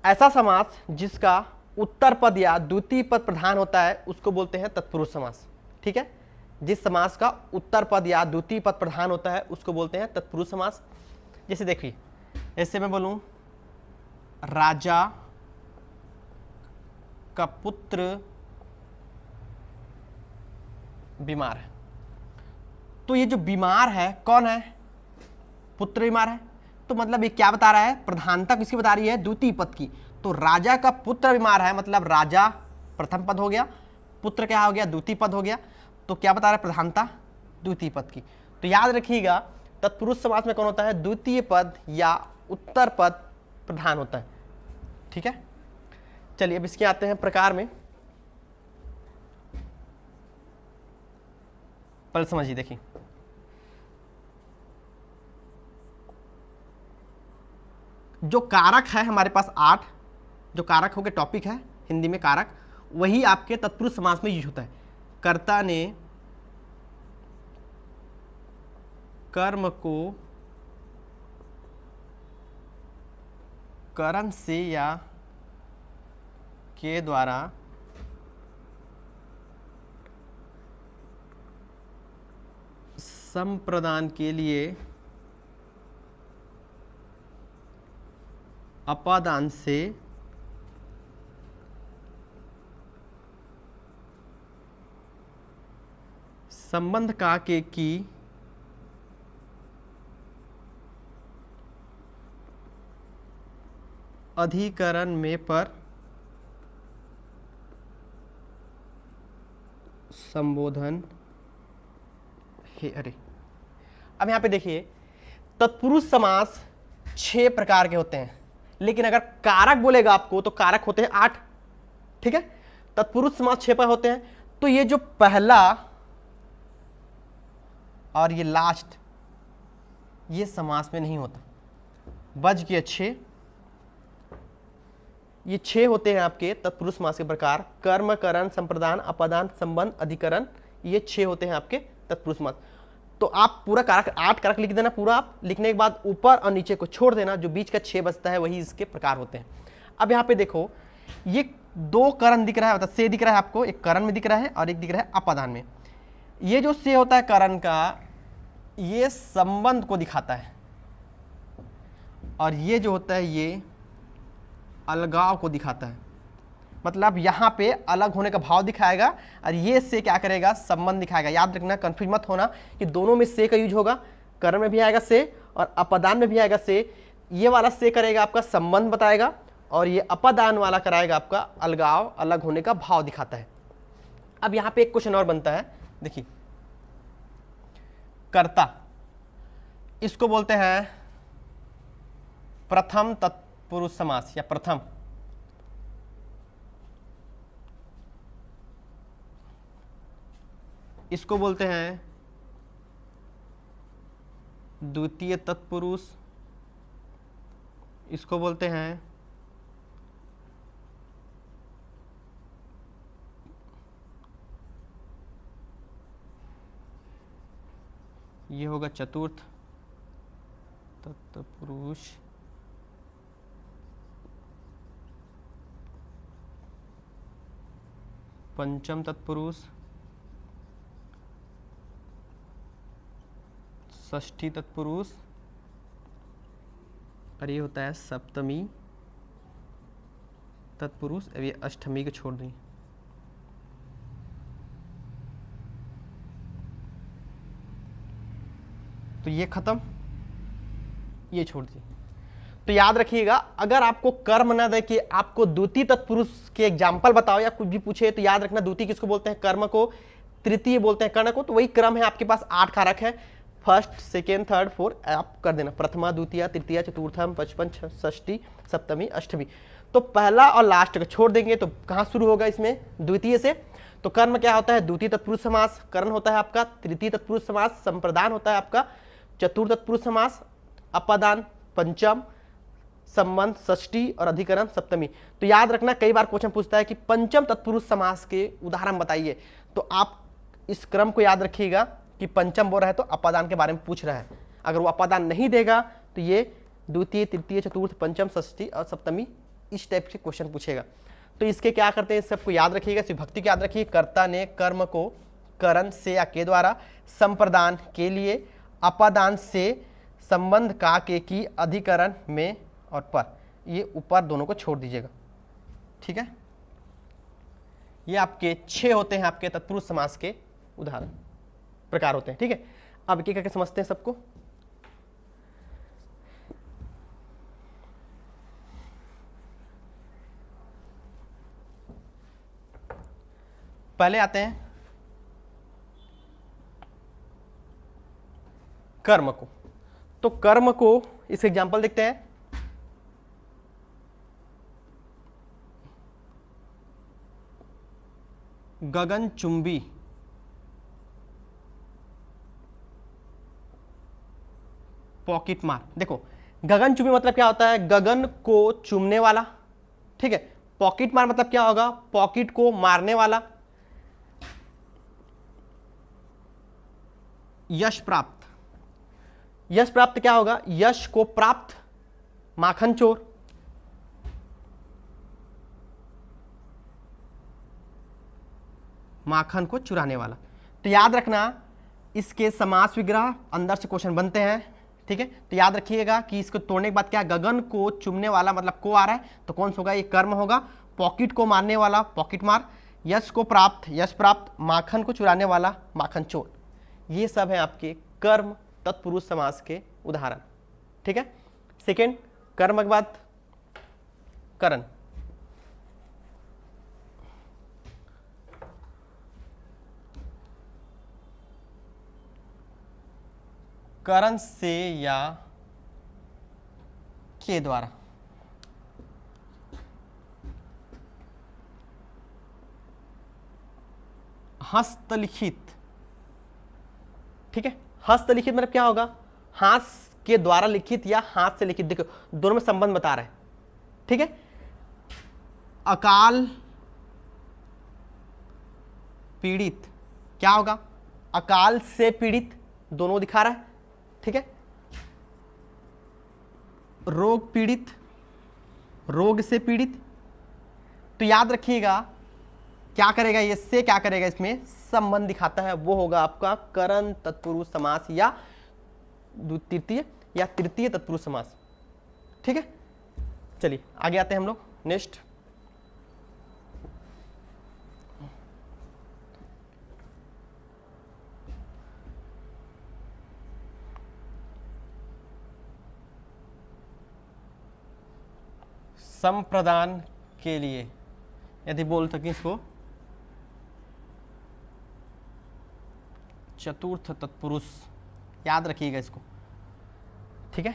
ऐसा समास जिसका उत्तर पद या द्वितीय पद प्रधान होता है उसको बोलते हैं तत्पुरुष समास, ठीक है। जिस समास का उत्तर पद या द्वितीय पद प्रधान होता है उसको बोलते हैं तत्पुरुष समास। जैसे देखिए, ऐसे मैं बोलूं राजा का पुत्र बीमार है, तो ये जो बीमार है कौन है, पुत्र बीमार है, तो मतलब ये क्या बता रहा है, प्रधानता किसकी बता रही है, द्वितीय पद की। तो राजा का पुत्र बीमार है मतलब राजा प्रथम पद हो गया, पुत्र क्या हो गया, द्वितीय पद हो गया। तो क्या बता रहा है, प्रधानता द्वितीय पद की। तो याद रखिएगा तत्पुरुष समास में कौन होता है, द्वितीय पद या उत्तर पद प्रधान होता है, ठीक है। चलिए अब इसके आते हैं प्रकार में, पहले समझिए। देखिए जो कारक है हमारे पास 8, जो कारक हो गए, टॉपिक है हिंदी में कारक, वही आपके तत्पुरुष समास में यूज होता है। कर्ता ने कर्म को करण से या के द्वारा संप्रदान के लिए अपादान से संबंध का के की अधिकरण में पर संबोधन है। अरे अब यहां पे देखिए तत्पुरुष समास 6 प्रकार के होते हैं, लेकिन अगर कारक बोलेगा आपको तो कारक होते हैं 8, ठीक है। तत्पुरुष समास 6 पर होते हैं। तो ये जो पहला और ये लास्ट, ये समास में नहीं होता, बज के 6, ये 6 होते हैं आपके तत्पुरुष समास के प्रकार। कर्म, करण, संप्रदान, अपादान, संबंध, अधिकरण, ये 6 होते हैं आपके तत्पुरुष समास। तो आप पूरा कारक 8 कारक लिख देना, पूरा आप लिखने के बाद ऊपर और नीचे को छोड़ देना, जो बीच का 6 बचता है वही इसके प्रकार होते हैं। अब यहाँ पे देखो ये 2 करण दिख रहा है, मतलब से दिख रहा है आपको, एक करण में दिख रहा है और एक दिख रहा है अपादान में। ये जो से होता है करण का, ये संबंध को दिखाता है, और ये जो होता है ये अलगाव को दिखाता है। मतलब यहाँ पे अलग होने का भाव दिखाएगा और ये से क्या करेगा, संबंध दिखाएगा। याद रखना, कंफ्यूज मत होना कि दोनों में से का यूज होगा, करण में भी आएगा से और अपादान में भी आएगा से। ये वाला से करेगा आपका संबंध बताएगा, और ये अपादान वाला कराएगा आपका अलगाव, अलग होने का भाव दिखाता है। अब यहाँ पे एक क्वेश्चन और बनता है, देखिए कर्ता, इसको बोलते हैं प्रथम तत्पुरुष समास या प्रथम। इसको बोलते हैं द्वितीय तत्पुरुष, इसको बोलते हैं ये होगा चतुर्थ तत्पुरुष, पंचम तत्पुरुष, षष्ठी तत्पुरुष, और ये होता है सप्तमी तत्पुरुष। अब ये अष्टमी को छोड़ दें। तो ये खत्म, ये छोड़ दी। तो याद रखिएगा, अगर आपको कर्म ना दे कि आपको द्वितीय तत्पुरुष के एग्जाम्पल बताओ या कुछ भी पूछे, तो याद रखना द्वितीय किसको बोलते हैं, कर्म को, तृतीय बोलते हैं कर्ण को। तो वही क्रम है, आपके पास 8 कारक है, फर्स्ट, सेकेंड, थर्ड, फोर्थ, आप कर देना, प्रथमा, द्वितीय, तृतीय, चतुर्थम, पंचम, षष्ठी, सप्तमी, अष्टमी। तो पहला और लास्ट को छोड़ देंगे तो कहाँ शुरू होगा, इसमें द्वितीय से। तो कर्म क्या होता है, द्वितीय तत्पुरुष समास, कर्ण होता है आपका तृतीय तत्पुरुष समास, संप्रदान होता है आपका चतुर्थ तत्पुरुष समास, अपादान पंचम, संबंध षष्ठी और अधिकरण सप्तमी। तो याद रखना, कई बार क्वेश्चन पूछता है कि पंचम तत्पुरुष समास के उदाहरण बताइए, तो आप इस क्रम को याद रखिएगा कि पंचम बोल रहा है तो अपादान के बारे में पूछ रहा है। अगर वो अपादान नहीं देगा तो ये द्वितीय, तृतीय, चतुर्थ, पंचम, षष्ठी और सप्तमी इस टाइप के क्वेश्चन पूछेगा। तो इसके क्या करते हैं, सबको याद रखिएगा, विभक्ति को याद रखिए। कर्ता ने कर्म को करण से या के द्वारा, संप्रदान के लिए, अपादान से, संबंध का के की, अधिकरण में और पर, ये ऊपर दोनों को छोड़ दीजिएगा। ठीक है, ये आपके 6 होते हैं आपके तत्पुरुष समास के उदाहरण प्रकार होते हैं। ठीक है, अब एक करके समझते हैं सबको। पहले आते हैं कर्म को। तो कर्म को इस एग्जांपल देखते हैं। गगनचुंबी पॉकेट मार। देखो गगनचुंबी मतलब क्या होता है, गगन को चूमने वाला। ठीक है, पॉकेट मार मतलब क्या होगा, पॉकेट को मारने वाला। यश प्राप्त, यश प्राप्त क्या होगा, यश को प्राप्त। माखन चोर, माखन को चुराने वाला। तो याद रखना, इसके समास विग्रह अंदर से क्वेश्चन बनते हैं। ठीक है, तो याद रखिएगा कि इसको तोड़ने के बाद क्या, गगन को चुमने वाला मतलब को आ रहा है, तो कौन सा होगा, ये कर्म होगा। पॉकेट को मारने वाला पॉकेट मार, यश को प्राप्त यश प्राप्त, माखन को चुराने वाला माखन चोर। ये सब है आपके कर्म तत्पुरुष समास के उदाहरण। ठीक है, सेकेंड, कर्म के बाद करण। करण से या के द्वारा। हस्तलिखित। ठीक है, हस्तलिखित मतलब क्या होगा, हाथ के द्वारा लिखित या हाथ से लिखित। देखो दोनों में संबंध बता रहे हैं। ठीक है, अकाल पीड़ित क्या होगा, अकाल से पीड़ित, दोनों दिखा रहा है। ठीक है, रोग पीड़ित, रोग से पीड़ित। तो याद रखिएगा क्या करेगा, ये से क्या करेगा, इसमें संबंध दिखाता है, वो होगा आपका करण तत्पुरुष समास या तृतीय या तृतीय तत्पुरुष समास। ठीक है, चलिए आगे आते हैं हम लोग नेक्स्ट। संप्रदान के लिए, यदि बोल सकें इसको चतुर्थ तत्पुरुष, याद रखिएगा इसको। ठीक है,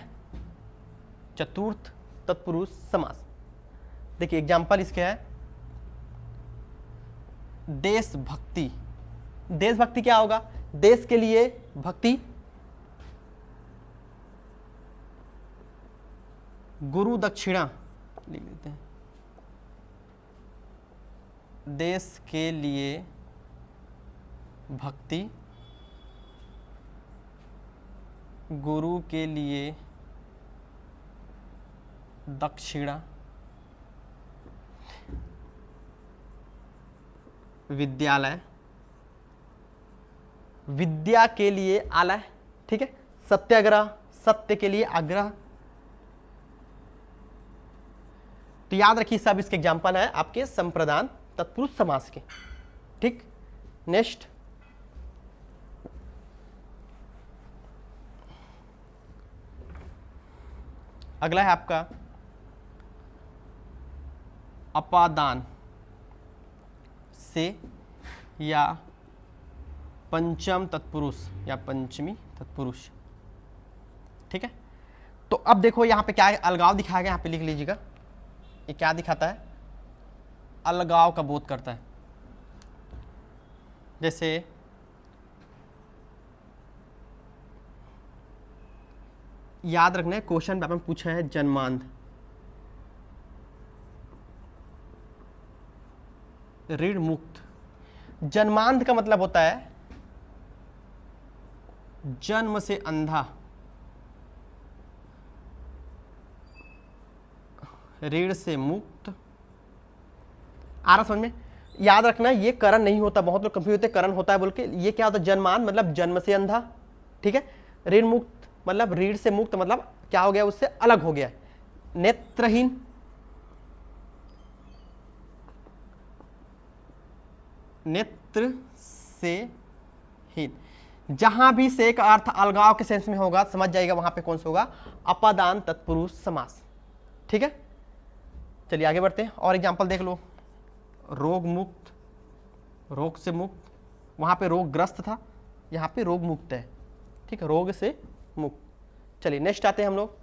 चतुर्थ तत्पुरुष समास। देखिए एग्जाम्पल इसके है, देशभक्ति। देशभक्ति क्या होगा, देश के लिए भक्ति। गुरु दक्षिणा लिख देते हैं, देश के लिए भक्ति। गुरु के लिए दक्षिणा, विद्यालय, विद्या के लिए आलय, ठीक है। सत्याग्रह, सत्य के लिए आग्रह। तो याद रखिए सब इसके एग्जाम्पल है आपके संप्रदान तत्पुरुष समास के, ठीक। नेक्स्ट, अगला है आपका अपादान से या पंचम तत्पुरुष या पंचमी तत्पुरुष, ठीक है। तो अब देखो यहाँ पे क्या है, अलगाव दिखाया गया, यहाँ पे लिख लीजिएगा। ये क्या दिखाता है, अलगाव का बोध करता है। जैसे याद रखना है, क्वेश्चन पेपर में पूछा है जन्मांध, ऋण मुक्त। जन्मांध का मतलब होता है जन्म से अंधा, ऋण से मुक्त। आ रहा समझ में? याद रखना ये करण नहीं होता, बहुत लोग कंफ्यूज होते करण होता है बोल के। ये क्या होता है, जन्मांध मतलब जन्म से अंधा, ठीक है। ऋण मुक्त मतलब ऋण से मुक्त मतलब क्या हो गया, उससे अलग हो गया। नेत्रहीन, नेत्र से हीन। जहां भी से का अर्थ अलगाव के सेंस में होगा, समझ जाइएगा वहां पे कौन सा होगा, अपादान तत्पुरुष समास, ठीक है। चलिए आगे बढ़ते हैं और एग्जांपल देख लो। रोग मुक्त, रोग से मुक्त, वहां पे रोग ग्रस्त था, यहाँ पे रोग मुक्त है, ठीक है, रोग से मुक्त। चलिए नेक्स्ट आते हैं हम लोग।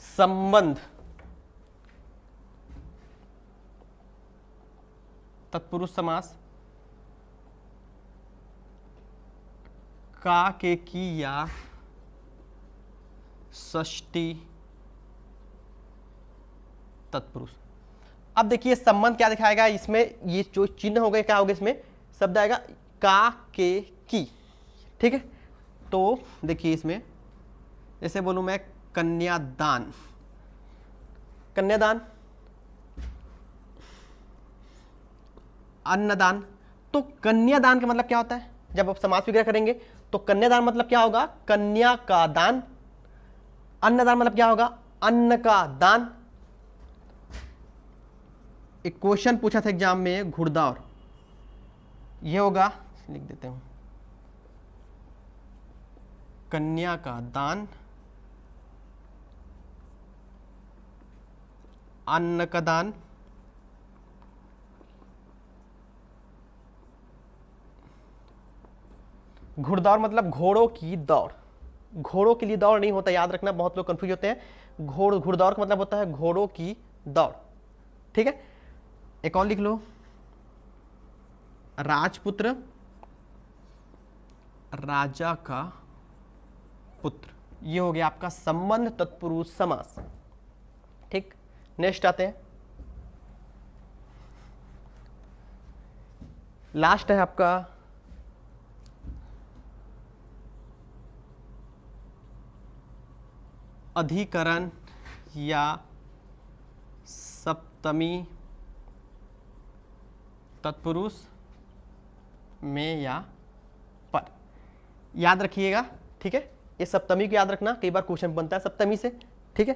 संबंध तत्पुरुष समास, का के की या षष्ठी तत्पुरुष। अब देखिए संबंध क्या दिखाएगा इसमें, ये जो चिन्ह हो गए क्या हो गया, इसमें शब्द आएगा का के की, ठीक है। तो देखिए इसमें जैसे बोलूं मैं कन्यादान, कन्यादान, अन्नदान। तो कन्यादान का मतलब क्या होता है, जब आप समास विग्रह करेंगे तो कन्यादान मतलब क्या होगा, कन्या का दान। अन्नदान मतलब क्या होगा, अन्न का दान। एक क्वेश्चन पूछा था एग्जाम में घुड़दौड़, ये होगा, लिख देते हूं, कन्या का दान, अन्न का दान, घुड़दौड़ मतलब घोड़ों की दौड़। घोड़ों के लिए दौड़ नहीं होता, याद रखना, बहुत लोग कंफ्यूज होते हैं। घुड़दौड़ का मतलब होता है घोड़ों की दौड़, ठीक है। एक और लिख लो, राजपुत्र, राजा का पुत्र। ये हो गया आपका संबंध तत्पुरुष समास, ठीक। नेक्स्ट आते हैं, लास्ट है आपका अधिकरण या सप्तमी तत्पुरुष में या पर। याद रखिएगा, ठीक है, ये सप्तमी को याद रखना, कई बार क्वेश्चन बनता है सप्तमी से, ठीक है।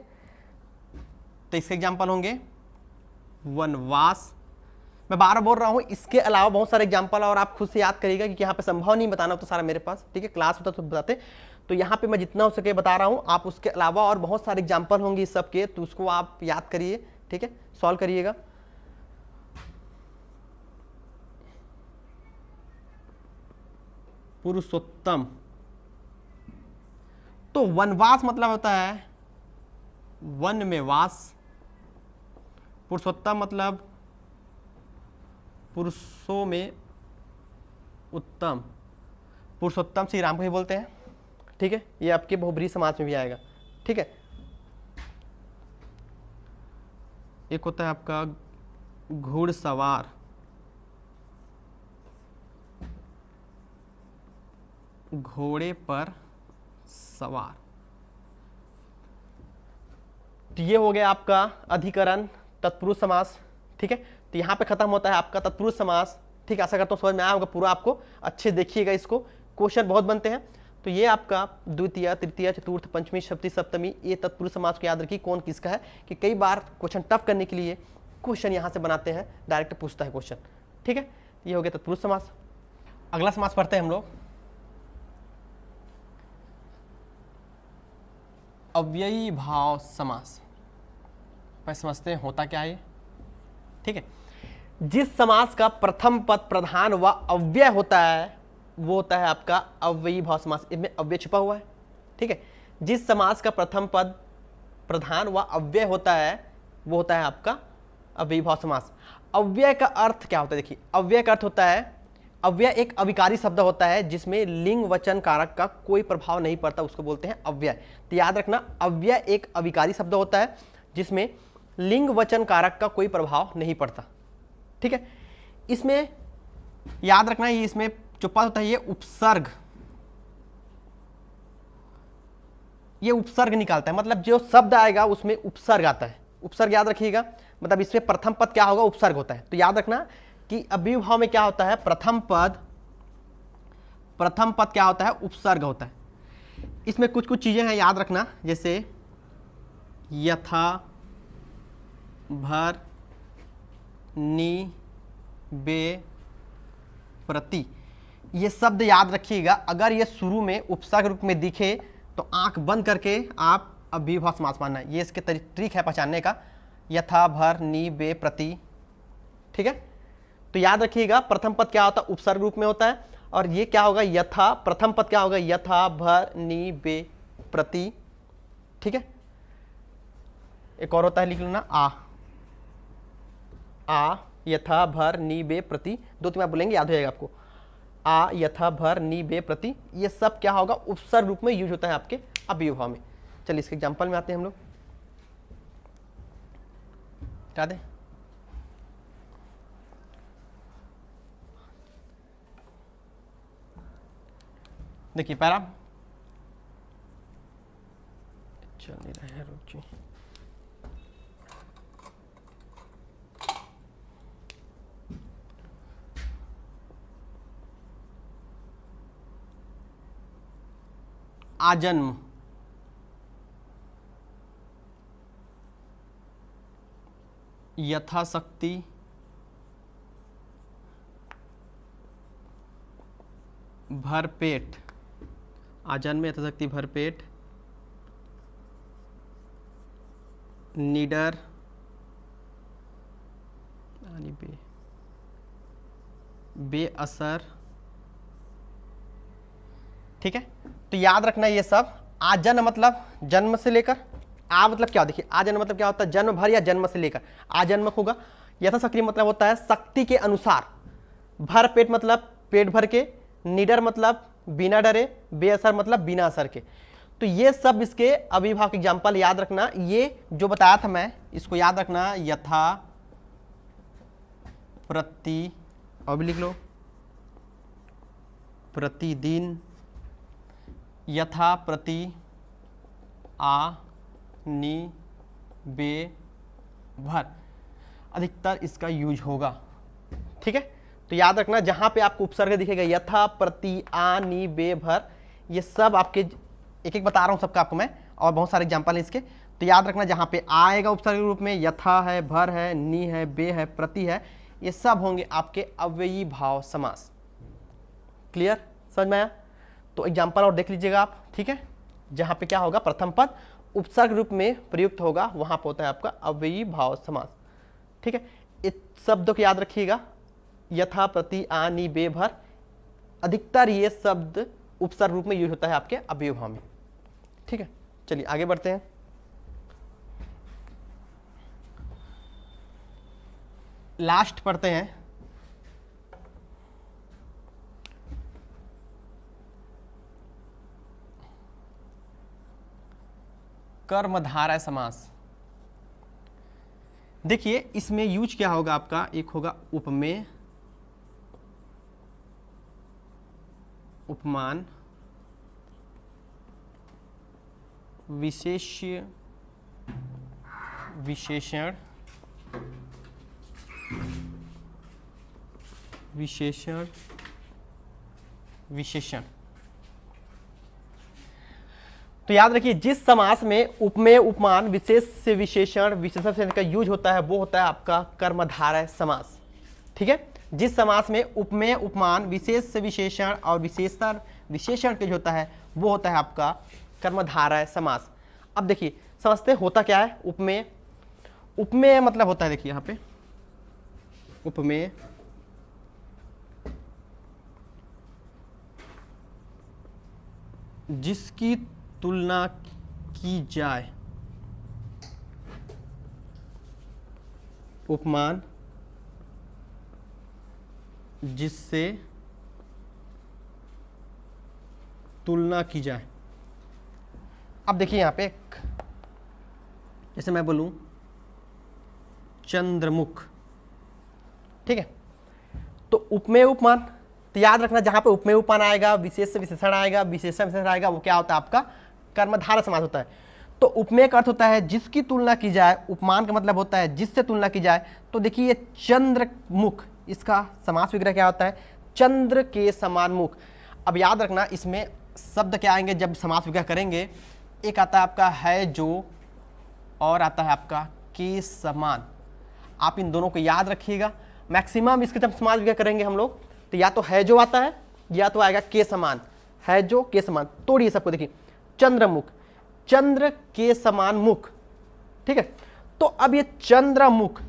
तो इसके एग्जाम्पल होंगे वनवास, मैं बार बोल रहा हूं, इसके अलावा बहुत सारे एग्जाम्पल और आप खुद से याद करिएगा, क्योंकि यहाँ पे संभव नहीं बताना तो सारा मेरे पास, ठीक है। क्लास होता तो बताते, तो यहाँ पे मैं जितना हो सके बता रहा हूँ। आप उसके अलावा और बहुत सारे एग्जाम्पल होंगे इस सब के, तो उसको आप याद करिए, ठीक है, सॉल्व करिएगा। पुरुषोत्तम, तो वनवास मतलब होता है वन में वास। पुरुषोत्तम मतलब पुरुषों में उत्तम। पुरुषोत्तम श्री राम को ही बोलते हैं, ठीक है। ये आपके बहुब्रीहि समाज में भी आएगा, ठीक है। एक होता है आपका घुड़सवार, घोड़े पर सवार। तो ये हो गया आपका अधिकरण तत्पुरुष समास। ठीक है, तो यहां पे खत्म होता है आपका तत्पुरुष समास। ठीक है, आशा करता हूं समझ में आया होगा पूरा आपको। अच्छे देखिएगा इसको, क्वेश्चन बहुत बनते हैं। तो ये आपका द्वितीय, तृतीय, चतुर्थ, पंचमी, षष्ठी, सप्तमी, ये तत्पुरुष समास को याद रखिए कौन किसका है, कि कई बार क्वेश्चन टफ करने के लिए क्वेश्चन यहां से बनाते हैं, डायरेक्ट पूछता है क्वेश्चन। ठीक है, ये हो गया तत्पुरुष समास। अगला समास पढ़ते हैं हम लोग, अव्ययी भाव समास। पहले समझते हैं होता क्या है ये। ठीक है, जिस समास का प्रथम पद प्रधान व अव्यय होता है वो होता है आपका अव्ययी भाव समास। इसमें अव्यय छिपा हुआ है। ठीक है, जिस समास का प्रथम पद प्रधान व अव्यय होता है वो होता है आपका अव्ययी भाव समास। अव्यय का अर्थ क्या होता है, देखिए अव्यय का अर्थ होता है, अव्यय एक अविकारी शब्द होता है जिसमें लिंग वचन कारक का कोई प्रभाव नहीं पड़ता, उसको बोलते हैं अव्यय। तो याद रखना, अव्यय एक अविकारी शब्द होता है जिसमें लिंग वचन कारक का कोई प्रभाव नहीं पड़ता। ठीक है, इसमें याद रखना, ये इसमें जो पद होता है ये उपसर्ग, ये उपसर्ग निकालता है, मतलब जो शब्द आएगा उसमें उपसर्ग आता है। उपसर्ग याद रखिएगा, मतलब इसमें प्रथम पद क्या होगा, उपसर्ग होता है। तो याद रखना कि अव्ययी भाव में क्या होता है, प्रथम पद क्या होता है, उपसर्ग होता है। इसमें कुछ कुछ चीजें हैं याद रखना, जैसे यथा, भर, नि, बे, प्रति, ये शब्द याद रखिएगा। अगर ये शुरू में उपसर्ग रूप में दिखे तो आंख बंद करके आप अव्ययी भाव समास मानना है। ये इसके ट्रिक है पहचानने का, यथा, भर, नि, बे, प्रति। ठीक है, तो याद रखिएगा प्रथम पद क्या होता है, उपसर्ग रूप में होता है, और ये क्या होगा, यथा, प्रथम पद क्या होगा, यथा, भर, नि, बे, प्रति। ठीक है, एक और होता है, लिख लेना, आ, यथा, भर, नि, बे, प्रति। दो तीन बार बोलेंगे याद हो जाएगा आपको। आ, यथा, भर, नि, बे, प्रति, ये सब क्या होगा, उपसर्ग रूप में यूज होता है आपके अव्ययी भाव में। चलिए इसके एग्जांपल में आते हैं हम लोग, क्या दें, देखिए पैरा चल नहीं रहे, रुचिए, आजन्म, यथाशक्ति, भरपेट, आजन्म, यथाशक्ति, भरपेट, निडर, बेअसर। ठीक है, तो याद रखना ये सब। आजन्म मतलब जन्म से लेकर, आ मतलब क्या, देखिए आजन्म मतलब क्या होता है, जन्म भर या जन्म से लेकर आजन्म होगा। यथाशक्ति मतलब होता है शक्ति के अनुसार। भर पेट मतलब पेट भर के। निडर मतलब बिना डरे। बेअसर मतलब बिना असर के। तो ये सब इसके अविभाव के एग्जाम्पल याद रखना। ये जो बताया था मैं, इसको याद रखना, यथा, प्रति, और भी लिख लो, प्रतिदिन, यथा, प्रति, आ, नि, बे, भर, अधिकतर इसका यूज होगा। ठीक है, तो याद रखना जहां पे आपको उपसर्ग दिखेगा, यथा, प्रति, आ, नि, बे, भर, ये सब आपके एक एक बता रहा हूं सबका आपको मैं, और बहुत सारे एग्जांपल है इसके। तो याद रखना जहां पे आएगा उपसर्ग रूप में, यथा है, भर है, नि है, बे है, प्रति है, ये सब होंगे आपके अव्ययी भाव समास। क्लियर, समझ में आया? तो एग्जाम्पल और देख लीजिएगा आप। ठीक है, जहां पे क्या होगा, प्रथम पद उपसर्ग रूप में प्रयुक्त होगा, वहां पर होता है आपका अव्ययी भाव समास। ठीक है, इस शब्दों को याद रखिएगा, यथा, प्रति, आ, नि, बे, भर, अधिकतर ये शब्द उपसर्ग रूप में यूज होता है आपके अव्ययी भाव में। ठीक है, चलिए आगे बढ़ते हैं। लास्ट पढ़ते हैं, कर्मधारय समास। देखिए इसमें यूज क्या होगा आपका, एक होगा उपमेय, उपमान, विशेष्य विशेषण विशेषण विशेषण। तो याद रखिए जिस समास में उपमेय उपमान विशेष से विशेषण विशेषण से का यूज होता है वो होता है आपका कर्मधारय समास। ठीक है, जिस समास में उपमेय उपमान विशेष से विशेषण और विशेषण विशेषण के जो होता है वो होता है आपका कर्मधारय समास। अब देखिए समझते होता क्या है उपमेय। उपमेय मतलब होता है, देखिए यहाँ पे उपमेय जिसकी तुलना की जाए उपमान जिससे तुलना की जाए। अब देखिए यहाँ पे जैसे मैं बोलूं चंद्रमुख, ठीक है, तो उपमेय उपमान, तो याद रखना जहां पे उपमेय उपमान आएगा विशेष से विशेषण आएगा विशेषण विशेषण आएगा वो क्या होता है आपका कर्मधारय समास होता है। तो उपमेय का अर्थ होता है जिसकी तुलना की जाए, उपमान का मतलब होता है जिससे तुलना की जाए। तो देखिए चंद्रमुख, इसका समास विग्रह क्या होता है चंद्र के समान मुख। अब याद रखना इसमें शब्द क्या आएंगे जब समास विग्रह करेंगे, एक आता है आपका है जो और आता है आपका के समान। आप इन दोनों को याद रखिएगा, मैक्सिमम इसके जब समास विग्रह करेंगे हम लोग तो या तो है जो आता है या तो आएगा के समान, है जो के समान। तोड़िए सबको, देखिए चंद्रमुख, चंद्र के समान मुख, ठीक है। तो अब ये चंद्रमुख,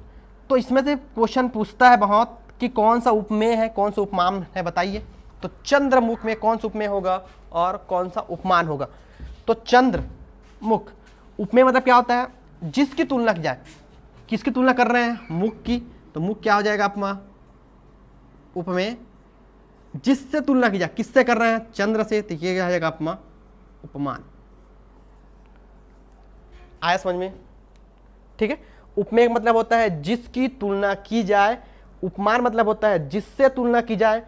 तो इसमें से क्वेश्चन पूछता है बहुत कि कौन सा उपमेय है कौन सा उपमान है बताइए। तो चंद्रमुख में कौन सा उपमेय होगा और कौन सा उपमान होगा। तो चंद्रमुख उपमेय मतलब क्या होता है जिसकी तुलना की जाए, किसकी तुलना कर रहे हैं मुख की, तो मुख क्या हो जाएगा अपना उपमेय, जिससे तुलना की जाए किससे कर रहे हैं चंद्र से, तो ये आ जाएगा अपना उपमान। आया समझ में, ठीक है। उपमेय मतलब होता है जिसकी तुलना की जाए, उपमान मतलब होता है जिससे तुलना की जाए।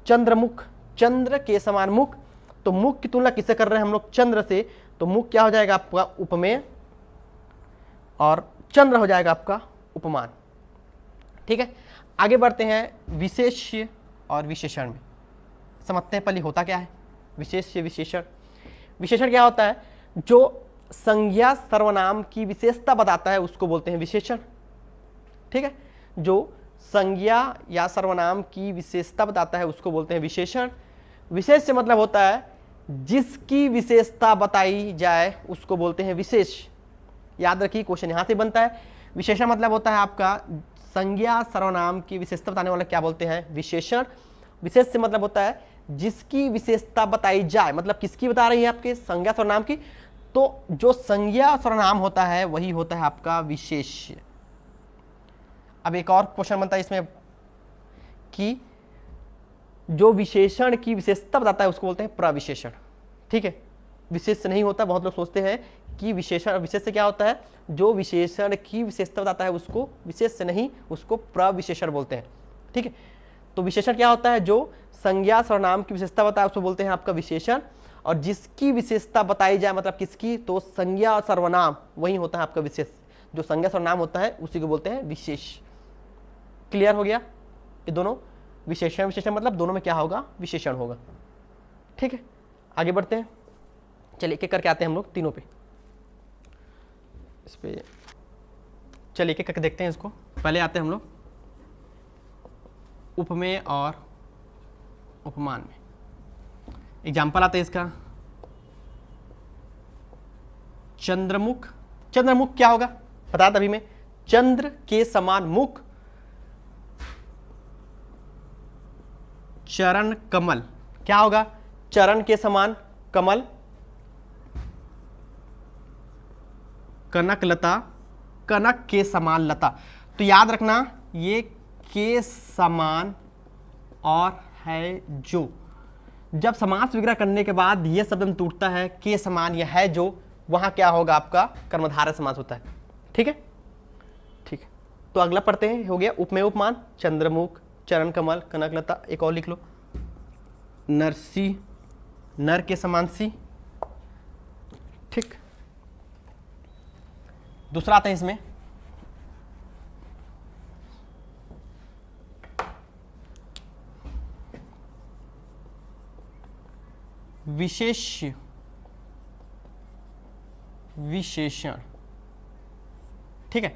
चंद्रमुख, चंद्र के समान मुख, तो मुख की तुलना किससे कर रहे हैं हम लोग चंद्र से, तो मुख क्या हो जाएगा आपका उपमेय और चंद्र हो जाएगा आपका उपमान। ठीक है, आगे बढ़ते हैं विशेष्य और विशेषण में। समझते हैं पहले होता क्या है विशेष्य विशेषण। विशेषण क्या होता है जो संज्ञा सर्वनाम की विशेषता बताता है उसको बोलते हैं विशेषण। ठीक है, जो संज्ञा या सर्वनाम की विशेषता बताता है उसको बोलते हैं विशेषण। विशेष से मतलब होता है जिसकी विशेषता बताई जाए उसको बोलते हैं विशेष। याद रखिए क्वेश्चन यहां से बनता है। विशेषण मतलब होता है आपका संज्ञा सर्वनाम की विशेषता बताने वाला क्या बोलते हैं विशेषण। विशेष से मतलब होता है जिसकी विशेषता बताई जाए, मतलब किसकी बता रही है आपके संज्ञा सर्वनाम की, तो जो संज्ञा सर्वनाम होता है वही होता है आपका विशेष्य। अब एक और क्वेश्चन बनता है इसमें कि जो विशेषण की विशेषता बताता है उसको बोलते हैं प्रविशेषण। ठीक है, विशेष से नहीं होता, बहुत लोग सोचते हैं कि विशेषण विशेष से क्या होता है जो विशेषण की विशेषता बताता है उसको विशेष से नहीं उसको प्रविशेषण बोलते हैं। ठीक है, तो विशेषण क्या होता है जो संज्ञा सर्वनाम की विशेषता बताए उसको बोलते हैं आपका विशेषण, और जिसकी विशेषता बताई जाए मतलब किसकी, तो संज्ञा और सर्वनाम वही होता है आपका विशेष। जो संज्ञा सर्वनाम होता है उसी को बोलते हैं विशेष। क्लियर हो गया ये दोनों विशेषण विशेषण मतलब दोनों में क्या होगा विशेषण होगा। ठीक है, आगे बढ़ते हैं, चलिए एक एक करके आते हैं हम लोग तीनों पे। इस पे चलिए एक एक करके देखते हैं इसको। पहले आते हैं हम लोग उपमेय और उपमान में। एग्जाम्पल आता है इसका चंद्रमुख। चंद्रमुख क्या होगा बता तभी में, चंद्र के समान मुख, चरण कमल। क्या होगा चरण के समान कमल, कनक लता, कनक के समान लता। तो याद रखना ये के समान और है जो, जब समास विग्रह करने के बाद ये शब्द टूटता है के समान या है जो, वहां क्या होगा आपका कर्मधारय समास होता है। ठीक है, ठीक है, तो अगला पढ़ते हैं। हो गया उपमेय उपमान, चंद्रमुख, चरण कमल, कनकलता। एक और लिख लो नरसी, नर के समान सी। ठीक, दूसरा आता है इसमें विशेष्य विशेषण। ठीक है,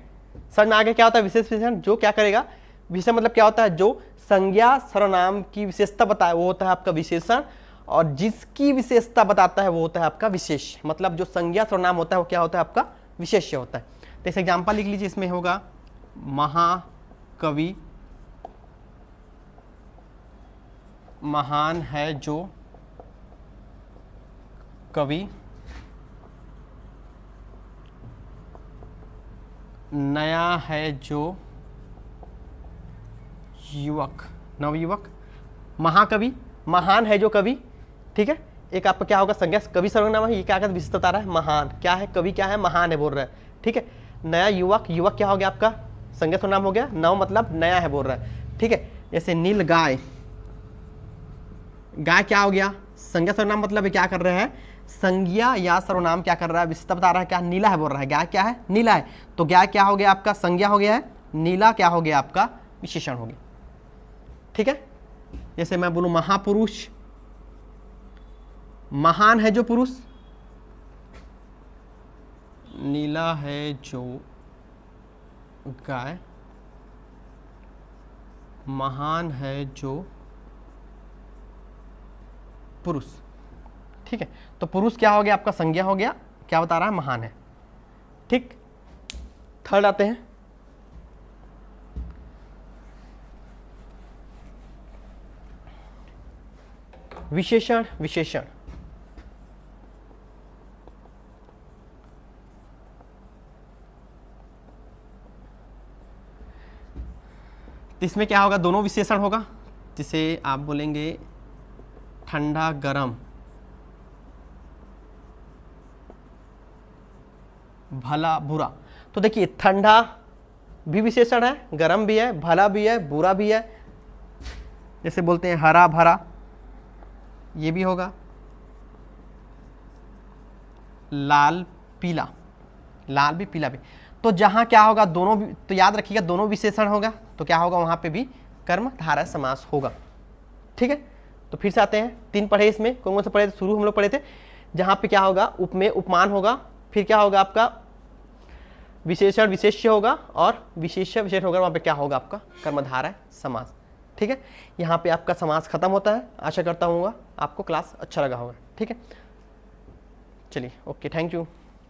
समझ में आ गया क्या होता है विशेष विशेषण? जो क्या करेगा, विशेषण मतलब क्या होता है, जो संज्ञा सर्वनाम की विशेषता बताए वो होता है आपका विशेषण, और जिसकी विशेषता बताता है वो होता है आपका विशेष। मतलब जो संज्ञा सर्वनाम होता है वो क्या होता है आपका विशेष्य होता है। तो इस एग्जाम्पल लिख लीजिए, इसमें होगा महाकवि महान है जो कवि, नया है जो युवक नवयुवक। महाकवि, महान है जो कवि। ठीक है, एक आपका क्या होगा संज्ञा कवि सर्वनाम है, ये क्या कहते विशेषता बता रहा है महान, क्या है कवि, क्या है महान है बोल रहा है। ठीक है, नया युवक, युवक क्या हो गया आपका संज्ञा सर्वनाम हो गया, नव मतलब नया है बोल रहा है। ठीक है, जैसे नील गाय, गाय क्या हो गया संज्ञा सर्वनाम, मतलब क्या कर रहे हैं संज्ञा या सर्वनाम क्या कर रहा है विशेषता बता रहा है, क्या नीला है बोल रहा है, गाय क्या है नीला है, तो गाय क्या हो गया आपका संज्ञा हो गया है, नीला क्या हो गया आपका विशेषण हो गया। ठीक है, जैसे मैं बोलूं महापुरुष, महान है जो पुरुष, नीला है जो गाय, महान है जो पुरुष। ठीक है, तो पुरुष क्या हो गया आपका संज्ञा हो गया, क्या बता रहा है महान है। ठीक, थर्ड आते हैं विशेषण विशेषण। तो इसमें क्या होगा दोनों विशेषण होगा, जिसे आप बोलेंगे ठंडा गरम, भला बुरा। तो देखिए ठंडा भी विशेषण है, गरम भी है, भला भी है, बुरा भी है। जैसे बोलते हैं हरा भरा, ये भी होगा, लाल पीला, लाल भी पीला भी। तो जहां क्या होगा दोनों भी, तो याद रखिएगा दोनों विशेषण होगा तो क्या होगा वहां पे भी कर्म धारय समास होगा। ठीक है, तो फिर से आते हैं, तीन पढ़े इसमें, कौन कौन से पढ़े थे, शुरू हम लोग पढ़े थे जहां पे क्या होगा उपमेय उपमान होगा, फिर क्या होगा आपका विशेषण विशेष्य होगा, और विशेष्य विशेष होगा, वहां पे क्या होगा आपका कर्मधारय समास। ठीक है, यहाँ पे आपका समास खत्म होता है। आशा करता हूँ आपको क्लास अच्छा लगा होगा। ठीक है, चलिए ओके, थैंक यू।